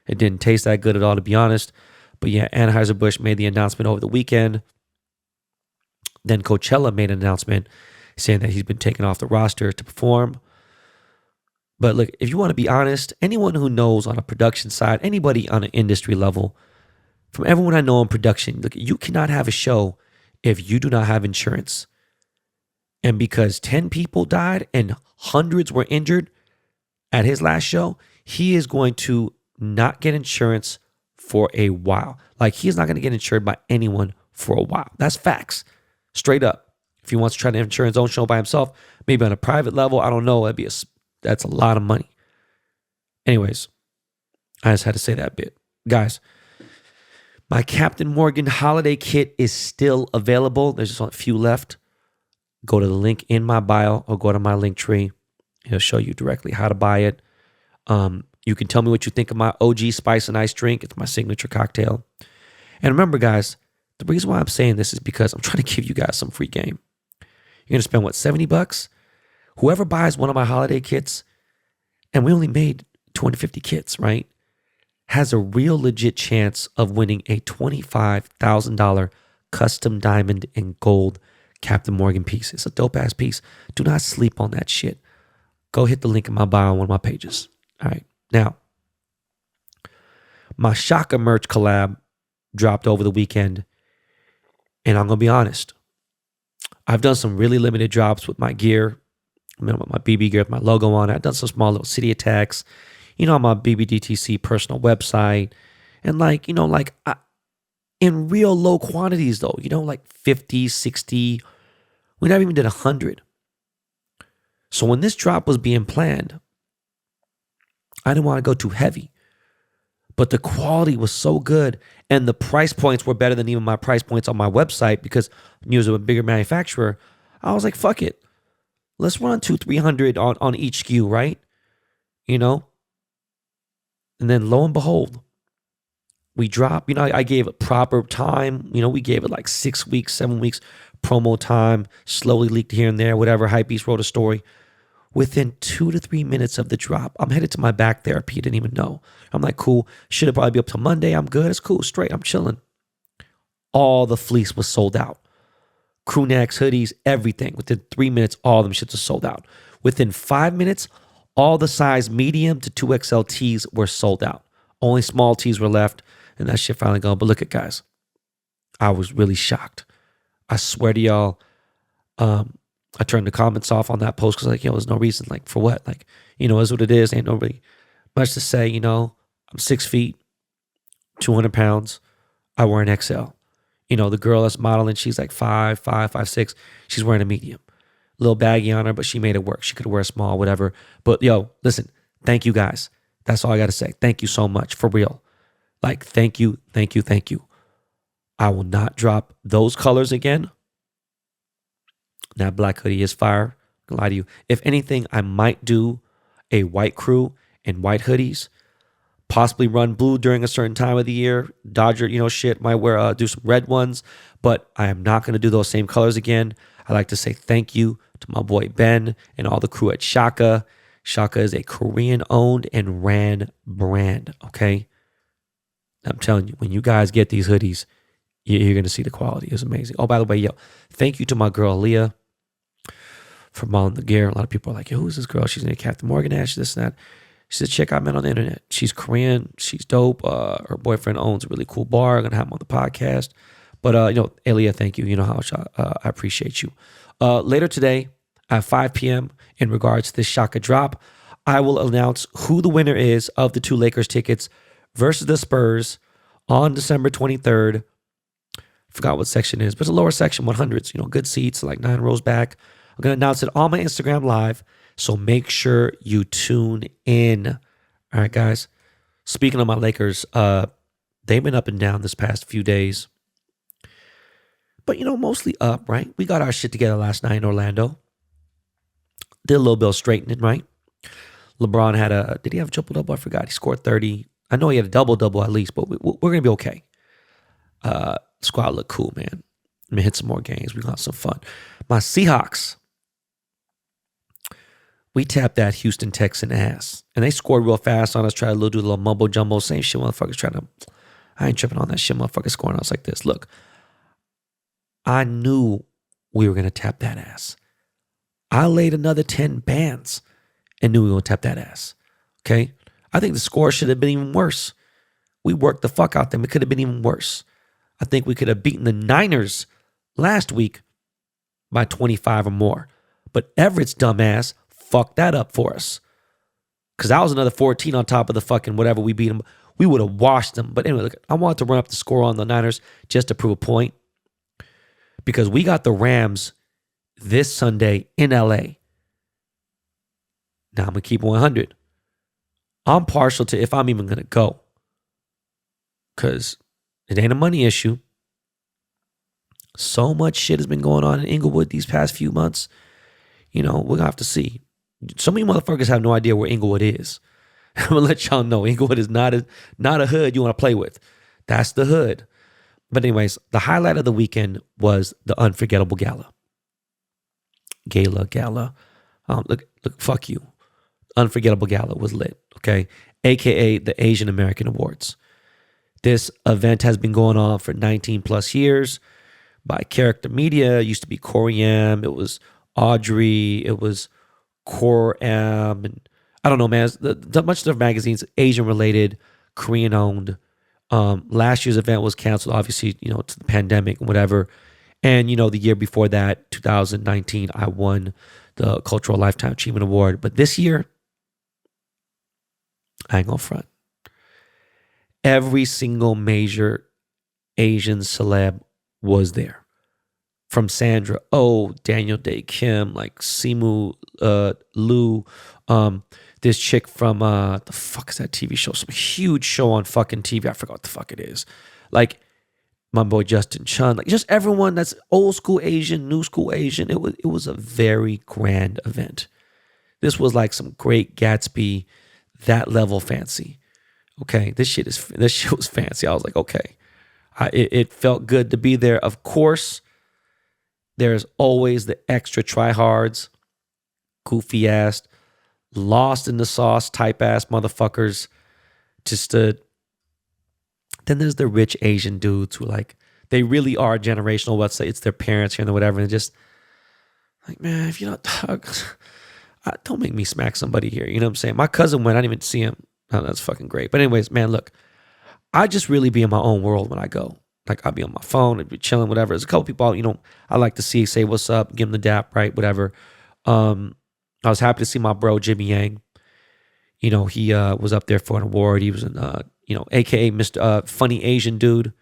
It didn't taste that good at all, to be honest. But yeah, Anheuser-Busch made the announcement over the weekend. Then Coachella made an announcement saying that he's been taken off the roster to perform. But look, if you want to be honest, anyone who knows on a production side, anybody on an industry level, from everyone I know in production, look, you cannot have a show if you do not have insurance. And because 10 people died and hundreds were injured at his last show, he is going to not get insurance for a while. Like, he is not going to get insured by anyone for a while. That's facts. Straight up. If he wants to try to insure his own show by himself, maybe on a private level, I don't know. That's a lot of money. Anyways, I just had to say that bit. Guys, my Captain Morgan holiday kit is still available. There's just a few left. Go to the link in my bio or go to my link tree. It'll show you directly how to buy it. You can tell me what you think of my OG Spice and Ice drink. It's my signature cocktail. And remember, guys, the reason why I'm saying this is because I'm trying to give you guys some free game. You're going to spend, what, $70? Whoever buys one of my holiday kits, and we only made 250 kits, right, has a real legit chance of winning a $25,000 custom diamond and gold Captain Morgan piece. It's a dope-ass piece. Do not sleep on that shit. Go hit the link in my bio on one of my pages. All right. Now, my Shaka merch collab dropped over the weekend, and I'm going to be honest. I've done some really limited drops with my gear, with my BB gear with my logo on it. I've done some small little city attacks, on my BBDTC personal website. And in real low quantities though, like 50, 60. We never even did 100. So when this drop was being planned, I didn't want to go too heavy. But the quality was so good, and the price points were better than even my price points on my website because I knew it was a bigger manufacturer. I was like, fuck it. Let's run 200-300 on each SKU, right? And then lo and behold, we drop. I gave it proper time. We gave it like 6 weeks, 7 weeks promo time, slowly leaked here and there, whatever. Hypebeast wrote a story. Within 2 to 3 minutes of the drop, I'm headed to my back therapy. Didn't even know. I'm like, cool. Should have probably be up till Monday. I'm good. It's cool. Straight. I'm chilling. All the fleece was sold out. Crew necks, hoodies, everything. Within 3 minutes, all of them shits are sold out. Within 5 minutes, all the size medium to 2XL tees were sold out. Only small tees were left, and that shit finally gone. But look at, guys, I was really shocked. I swear to y'all, I turned the comments off on that post because there's no reason. Like, for what? Like, is what it is. Ain't nobody much to say. I'm 6 feet, 200 pounds. I wear an XL. The girl that's modeling, she's like 5'6". She's wearing a medium. A little baggy on her, but she made it work. She could wear a small, whatever. But listen, thank you guys. That's all I got to say. Thank you so much, for real. Like, thank you, thank you, thank you. I will not drop those colors again. That black hoodie is fire. I'm gonna lie to you. If anything, I might do a white crew and white hoodies. Possibly run blue during a certain time of the year. Dodger, shit. Might do some red ones. But I am not going to do those same colors again. I'd like to say thank you to my boy Ben and all the crew at Shaka. Shaka is a Korean-owned and ran brand, okay? I'm telling you, when you guys get these hoodies, you're going to see the quality. It's amazing. Oh, by the way, thank you to my girl, Leah, for modeling the gear. A lot of people are like, yo, who's this girl? She's in a Captain Morgan ash, this and that. She's a chick I met on the internet. She's Korean. She's dope. Her boyfriend owns a really cool bar. I'm going to have him on the podcast. But, Elia, thank you. You know how much I appreciate you. Later today at 5 p.m., in regards to this Shaka drop, I will announce who the winner is of the 2 Lakers tickets versus the Spurs on December 23rd. Forgot what section it is, but it's a lower section, 100s. Good seats, like 9 rows back. I'm going to announce it on my Instagram Live. So make sure you tune in. All right, guys. Speaking of my Lakers, they've been up and down this past few days. But, mostly up, right? We got our shit together last night in Orlando. Did a little bit of straightening, right? LeBron had did he have a triple-double? I forgot. He scored 30. I know he had a double-double at least, but we're going to be okay. Squad looked cool, man. I'm going to hit some more games. We're going to have some fun. My Seahawks. We tapped that Houston Texan ass. And they scored real fast on us, tried to do a little mumbo jumbo. Same shit motherfuckers trying to. I ain't tripping on that shit motherfuckers scoring us like this. Look, I knew we were going to tap that ass. I laid another 10 bands and knew we were going to tap that ass. Okay? I think the score should have been even worse. We worked the fuck out them. It could have been even worse. I think we could have beaten the Niners last week by 25 or more. But Everett's dumbass fucked that up for us. Because that was another 14 on top of the fucking whatever we beat them. We would have washed them. But anyway, look, I wanted to run up the score on the Niners just to prove a point. Because we got the Rams this Sunday in LA. Now I'm going to keep 100. I'm partial to if I'm even going to go. Because it ain't a money issue. So much shit has been going on in Inglewood these past few months. We're going to have to see. Some of you motherfuckers have no idea where Inglewood is. I'm gonna let y'all know Inglewood is not a hood you want to play with. That's the hood. But anyways, the highlight of the weekend was the Unforgettable Gala. Gala. Look, fuck you. Unforgettable Gala was lit, okay? AKA the Asian American Awards. This event has been going on for 19 plus years by Character Media. It used to be Koream. It was Audrey. It was Koream. And I don't know, man. The bunch of different magazines, Asian related, Korean owned. Last year's event was canceled, obviously, to the pandemic and whatever. And, the year before that, 2019, I won the Cultural Lifetime Achievement Award. But this year, I ain't gonna front. Every single major Asian celeb was there. From Sandra Oh, Daniel Day Kim, like Simu Liu, this chick from the fuck is that TV show? Some huge show on fucking TV. I forgot what the fuck it is. Like my boy Justin Chun, like just everyone that's old school Asian, new school Asian. It was a very grand event. This was like some Great Gatsby, that level fancy. Okay, this shit was fancy. I was like, okay, it felt good to be there. Of course, there's always the extra tryhards, goofy ass, lost in the sauce type ass motherfuckers. Then there's the rich Asian dudes who like, they really are generational. Let's say it's their parents here and whatever. And just like, man, if you don't talk, don't make me smack somebody here. You know what I'm saying? My cousin went, I didn't even see him. Oh, that's fucking great. But anyways, man, look, I just really be in my own world when I go. Like I'll be on my phone, I'd be chilling, whatever. There's a couple people, I like to see, say what's up, give them the dap, right? Whatever. I was happy to see my bro, Jimmy Yang. He was up there for an award. He was in, AKA Mr. Funny Asian Dude.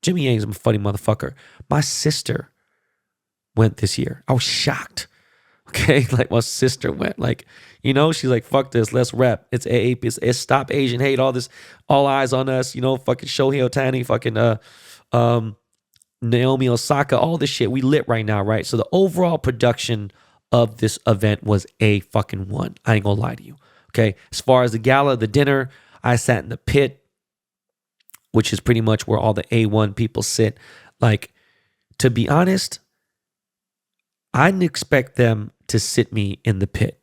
Jimmy Yang's a funny motherfucker. My sister went this year. I was shocked. Okay, like my sister went. Like, she's like, fuck this, let's rep. It's AAP, it's Stop Asian Hate, all this, all eyes on us, fucking Shohei Ohtani, fucking Naomi Osaka, all this shit. We lit right now, right? So the overall production of this event was a fucking one. I ain't gonna lie to you. Okay, as far as the gala, the dinner, I sat in the pit, which is pretty much where all the A1 people sit. Like, to be honest, I didn't expect them to sit me in the pit.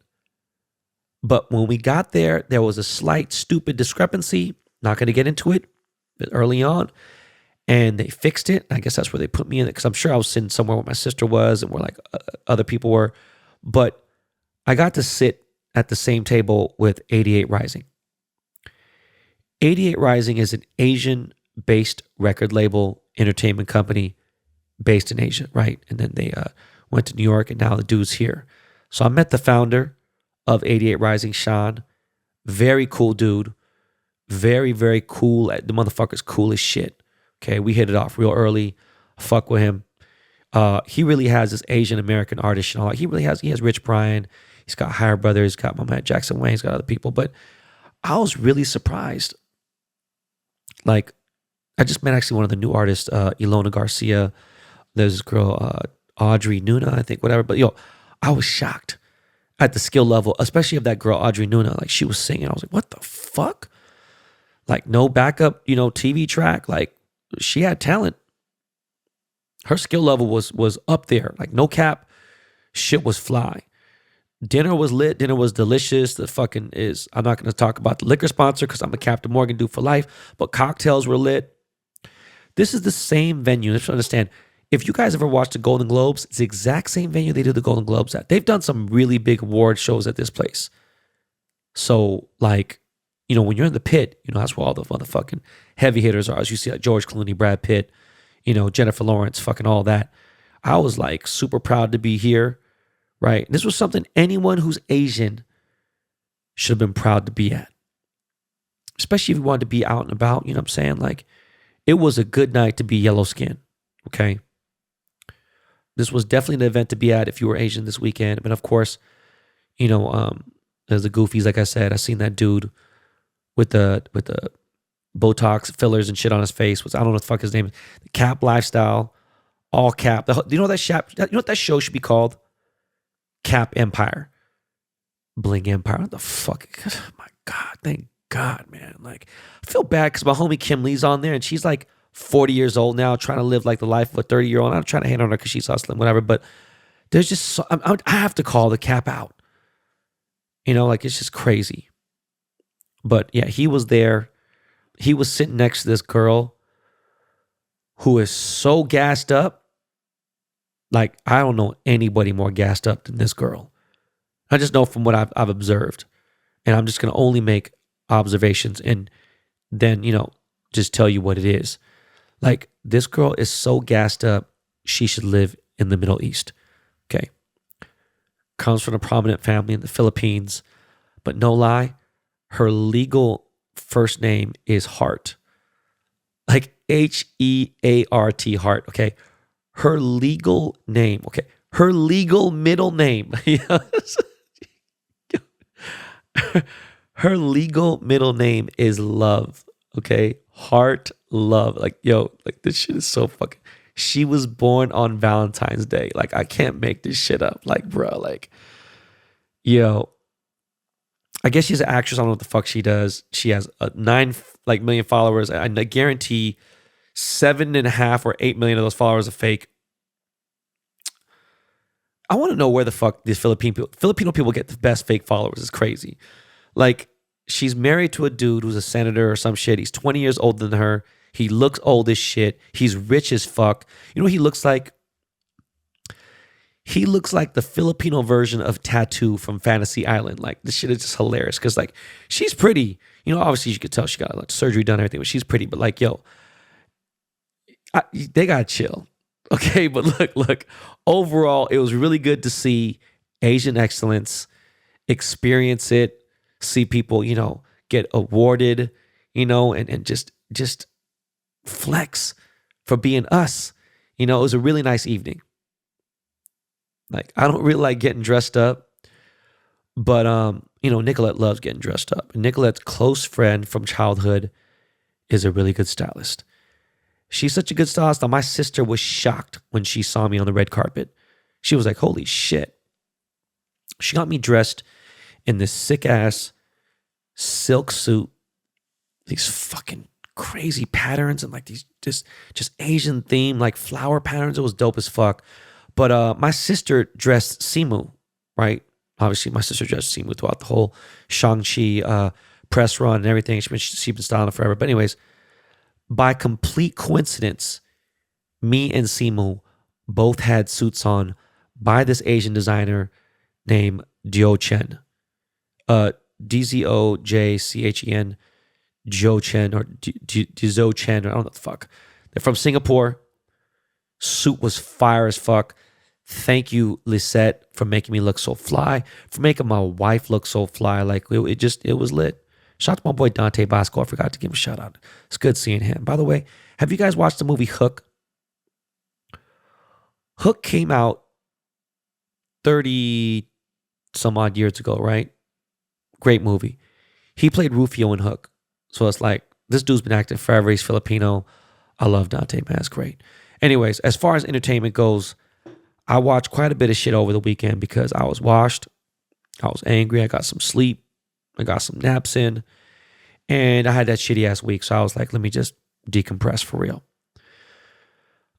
But when we got there, there was a slight stupid discrepancy. Not going to get into it early on. And they fixed it. I guess that's where they put me in it, because I'm sure I was sitting somewhere where my sister was and where like other people were. But I got to sit at the same table with 88 Rising. 88 Rising is an Asian-based record label entertainment company based in Asia, right? And then they went to New York, and now the dude's here. So I met the founder of 88 Rising, Sean. Very cool dude. Very, very cool. The motherfucker's cool as shit. Okay, we hit it off real early. Fuck with him. He really has this Asian American artist. He has Rich Brian. He's got Higher Brother. He's got my man Jackson Wayne. He's got other people. But I was really surprised. Like, I just met actually one of the new artists, Ilona Garcia. There's this girl, Audrey Nuna, I think, whatever. But I was shocked at the skill level, especially of that girl, Audrey Nuna. Like, she was singing. I was like, what the fuck? Like, no backup, TV track. Like, she had talent. Her skill level was up there. Like, no cap. Shit was fly. Dinner was lit. Dinner was delicious. I'm not going to talk about the liquor sponsor because I'm a Captain Morgan dude for life, but cocktails were lit. This is the same venue. Let's understand. If you guys ever watched the Golden Globes, it's the exact same venue they do the Golden Globes at. They've done some really big award shows at this place. So, like, when you're in the pit, that's where all the motherfucking heavy hitters are. As you see, like George Clooney, Brad Pitt, Jennifer Lawrence, fucking all that. I was like super proud to be here, right? This was something anyone who's Asian should have been proud to be at. Especially if you wanted to be out and about, you know what I'm saying? Like, it was a good night to be yellow skin, okay? This was definitely an event to be at if you were Asian this weekend. But of course, there's the goofies, like I said. I seen that dude with the Botox fillers and shit on his face. I don't know what the fuck his name is. The Cap Lifestyle, all cap. You know what that show should be called? Cap Empire. Bling Empire. What the fuck? Oh my God. Thank God, man. Like, I feel bad because my homie Kim Lee's on there and she's like 40 years old now, trying to live like the life of a 30-year-old. I'm not trying to hate on her because she's hustling, whatever. But there's just, I have to call the cap out. You know, like, it's just crazy. But yeah, he was there. He was sitting next to this girl who is so gassed up. Like, I don't know anybody more gassed up than this girl. I just know from what I've observed. And I'm just going to only make observations and then, you know, just tell you what it is. Like, this girl is so gassed up, she should live in the Middle East. Okay. Comes from a prominent family in the Philippines. But no lie, her legal first name is Hart. Like Heart, Hart, okay? Her legal name, okay? Her legal middle name. Her legal middle name is Love, okay? Hart Love. Like, yo, like, this shit is so fucking... She was born on Valentine's Day. Like, I can't make this shit up. Like, bro, like... Yo... I guess she's an actress. I don't know what the fuck she does. She has 9 million followers. I guarantee 7.5 or 8 million of those followers are fake. I want to know where the fuck these Filipino people get the best fake followers. It's crazy. Like, she's married to a dude who's a senator or some shit. He's 20 years older than her. He looks old as shit. He's rich as fuck. You know what he looks like? He looks like the Filipino version of Tattoo from Fantasy Island. Like, this shit is just hilarious because, like, she's pretty. You know, obviously you could tell she got like surgery done and everything, but she's pretty. But like, yo, they gotta chill, okay? But look. Overall, it was really good to see Asian excellence, experience it, see people, you know, get awarded, you know, and just flex for being us. You know, it was a really nice evening. Like, I don't really like getting dressed up, but, you know, Nicolette loves getting dressed up. And Nicolette's close friend from childhood is a really good stylist. She's such a good stylist that my sister was shocked when she saw me on the red carpet. She was like, holy shit. She got me dressed in this sick-ass silk suit, these fucking crazy patterns and like these just Asian theme, like flower patterns. It was dope as fuck. But my sister dressed Simu, right? Obviously, my sister dressed Simu throughout the whole Shang-Chi press run and everything. She's been styling it forever. But anyways, by complete coincidence, me and Simu both had suits on by this Asian designer named Dio Chen. DZOJCHEN, Joe Chen, or Dizo Chen, or I don't know what the fuck. They're from Singapore. Suit was fire as fuck. Thank you, Lisette, for making me look so fly, for making my wife look so fly. Like, it was lit. Shout out to my boy Dante Bosco. I forgot to give him a shout out. It's good seeing him. By the way, have you guys watched the movie Hook? Hook came out 30 some odd years ago, right? Great movie. He played Rufio in Hook. So it's like, this dude's been acting forever. He's Filipino. I love Dante, man. It's great. Anyways, as far as entertainment goes, I watched quite a bit of shit over the weekend because I was washed. I was angry. I got some sleep. I got some naps in. And I had that shitty ass week. So I was like, let me just decompress for real.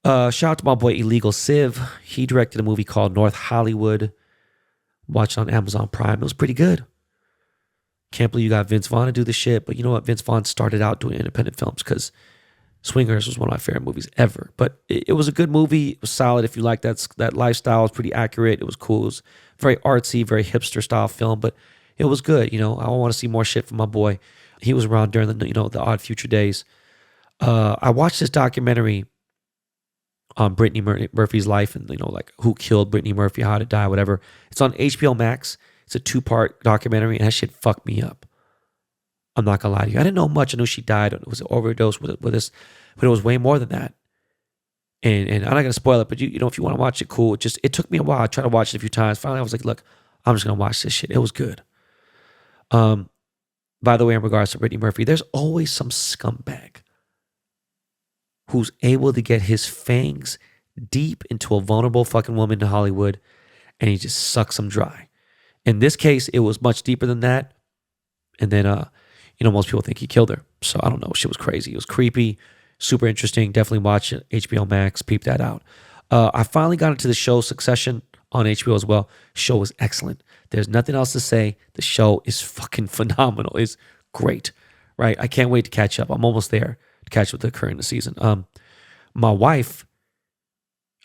Shout out to my boy Illegal Civ. He directed a movie called North Hollywood. Watched it on Amazon Prime. It was pretty good. Can't believe you got Vince Vaughn to do the shit. But you know what? Vince Vaughn started out doing independent films because Swingers was one of my favorite movies ever. But it was a good movie. It was solid. If you like that lifestyle, it was pretty accurate. It was cool. It was very artsy, very hipster style film. But it was good. You know, I want to see more shit from my boy. He was around during the Odd Future days. I watched this documentary on Brittany Murphy's life and, like who killed Brittany Murphy, how to die, whatever. It's on HBO Max. It's a 2-part documentary, and that shit fucked me up. I'm not gonna lie to you. I didn't know much. I knew she died. It was an overdose with this, but it was way more than that. And I'm not gonna spoil it, but if you want to watch it, cool. It took me a while. I tried to watch it a few times. Finally, I was like, look, I'm just gonna watch this shit. It was good. By the way, in regards to Brittany Murphy, there's always some scumbag who's able to get his fangs deep into a vulnerable fucking woman in Hollywood, and he just sucks them dry. In this case, it was much deeper than that. And then, most people think he killed her. So I don't know. Shit was crazy. It was creepy, super interesting. Definitely watch it. HBO Max. Peep that out. I finally got into the show Succession on HBO as well. Show was excellent. There's nothing else to say. The show is fucking phenomenal. It's great, right? I can't wait to catch up. I'm almost there to catch up with the current season. My wife,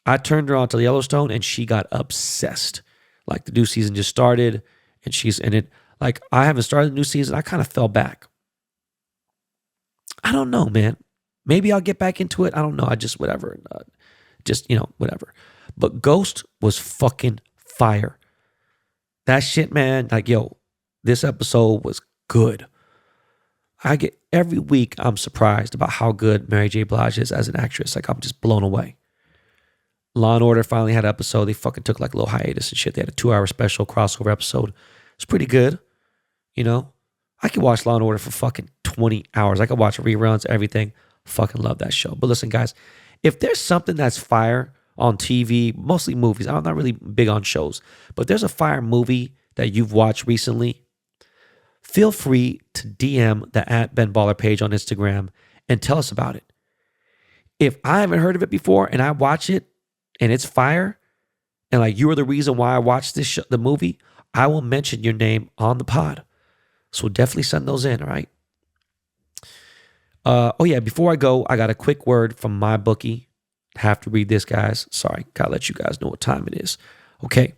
I turned her on to Yellowstone and she got obsessed. Like the new season just started and she's in it. Like I haven't started the new season. I kind of fell back. I don't know, man. Maybe I'll get back into it. I don't know. I just, whatever. Whatever. But Ghost was fucking fire. That shit, man. Like, yo, this episode was good. Every week I'm surprised about how good Mary J. Blige is as an actress. Like, I'm just blown away. Law and Order finally had an episode. They fucking took like a little hiatus and shit. They had a 2-hour special crossover episode. It's pretty good. I could watch Law and Order for fucking 20 hours. I could watch reruns, everything. Fucking love that show. But listen, guys, if there's something that's fire on TV, mostly movies, I'm not really big on shows, but there's a fire movie that you've watched recently, feel free to DM the @BenBaller page on Instagram and tell us about it. If I haven't heard of it before and I watch it and it's fire, and like you are the reason why I watched the movie, I will mention your name on the pod. So definitely send those in, all right? Before I go, I got a quick word from MyBookie. Have to read this, guys. Sorry, gotta let you guys know what time it is. Okay.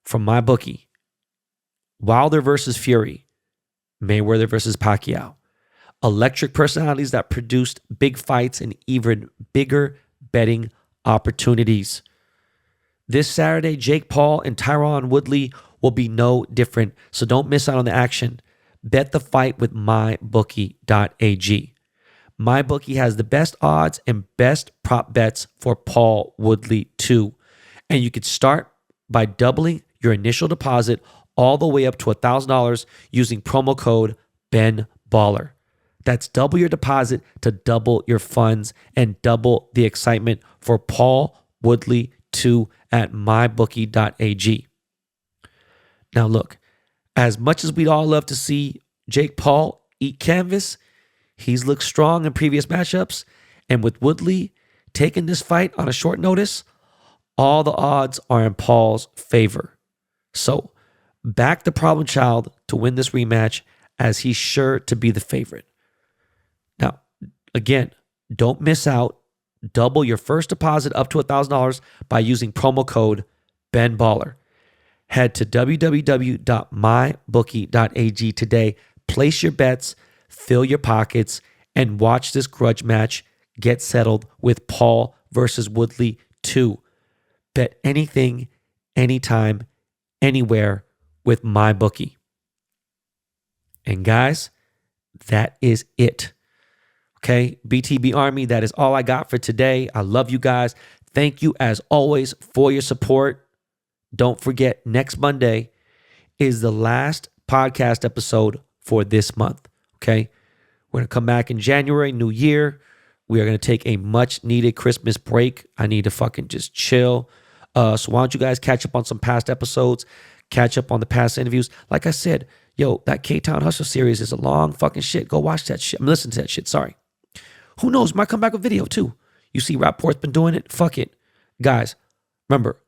From MyBookie, Wilder versus Fury, Mayweather versus Pacquiao. Electric personalities that produced big fights and even bigger betting opportunities. This Saturday, Jake Paul and Tyron Woodley will be no different, so don't miss out on the action. Bet the fight with mybookie.ag. MyBookie has the best odds and best prop bets for Paul Woodley too. And you could start by doubling your initial deposit all the way up to $1,000 using promo code BenBaller. That's double your deposit to double your funds and double the excitement for Paul Woodley too at mybookie.ag. Now look, as much as we'd all love to see Jake Paul eat canvas, he's looked strong in previous matchups, and with Woodley taking this fight on a short notice, all the odds are in Paul's favor. So back the problem child to win this rematch, as he's sure to be the favorite. Now, again, don't miss out. Double your first deposit up to $1,000 by using promo code BenBaller. Head to www.mybookie.ag today. Place your bets, fill your pockets, and watch this grudge match get settled with Paul versus Woodley 2. Bet anything, anytime, anywhere with MyBookie. And guys, that is it. Okay, BTB Army, that is all I got for today. I love you guys. Thank you as always for your support. Don't forget, next Monday is the last podcast episode for this month, okay? We're going to come back in January, new year. We are going to take a much-needed Christmas break. I need to fucking just chill. So why don't you guys catch up on some past episodes, catch up on the past interviews. Like I said, yo, that K-Town Hustle series is a long fucking shit. Go watch that shit. Listen to that shit, sorry. Who knows, might come back with video too. You see Rapport's been doing it, fuck it. Guys, remember,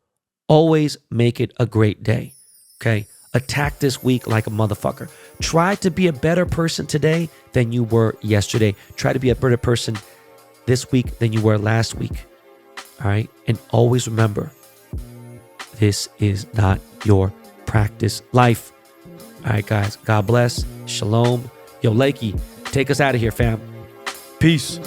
always make it a great day, okay? Attack this week like a motherfucker. Try to be a better person today than you were yesterday. Try to be a better person this week than you were last week, all right? And always remember, this is not your practice life. All right, guys, God bless. Shalom. Yo, Lakey, take us out of here, fam. Peace.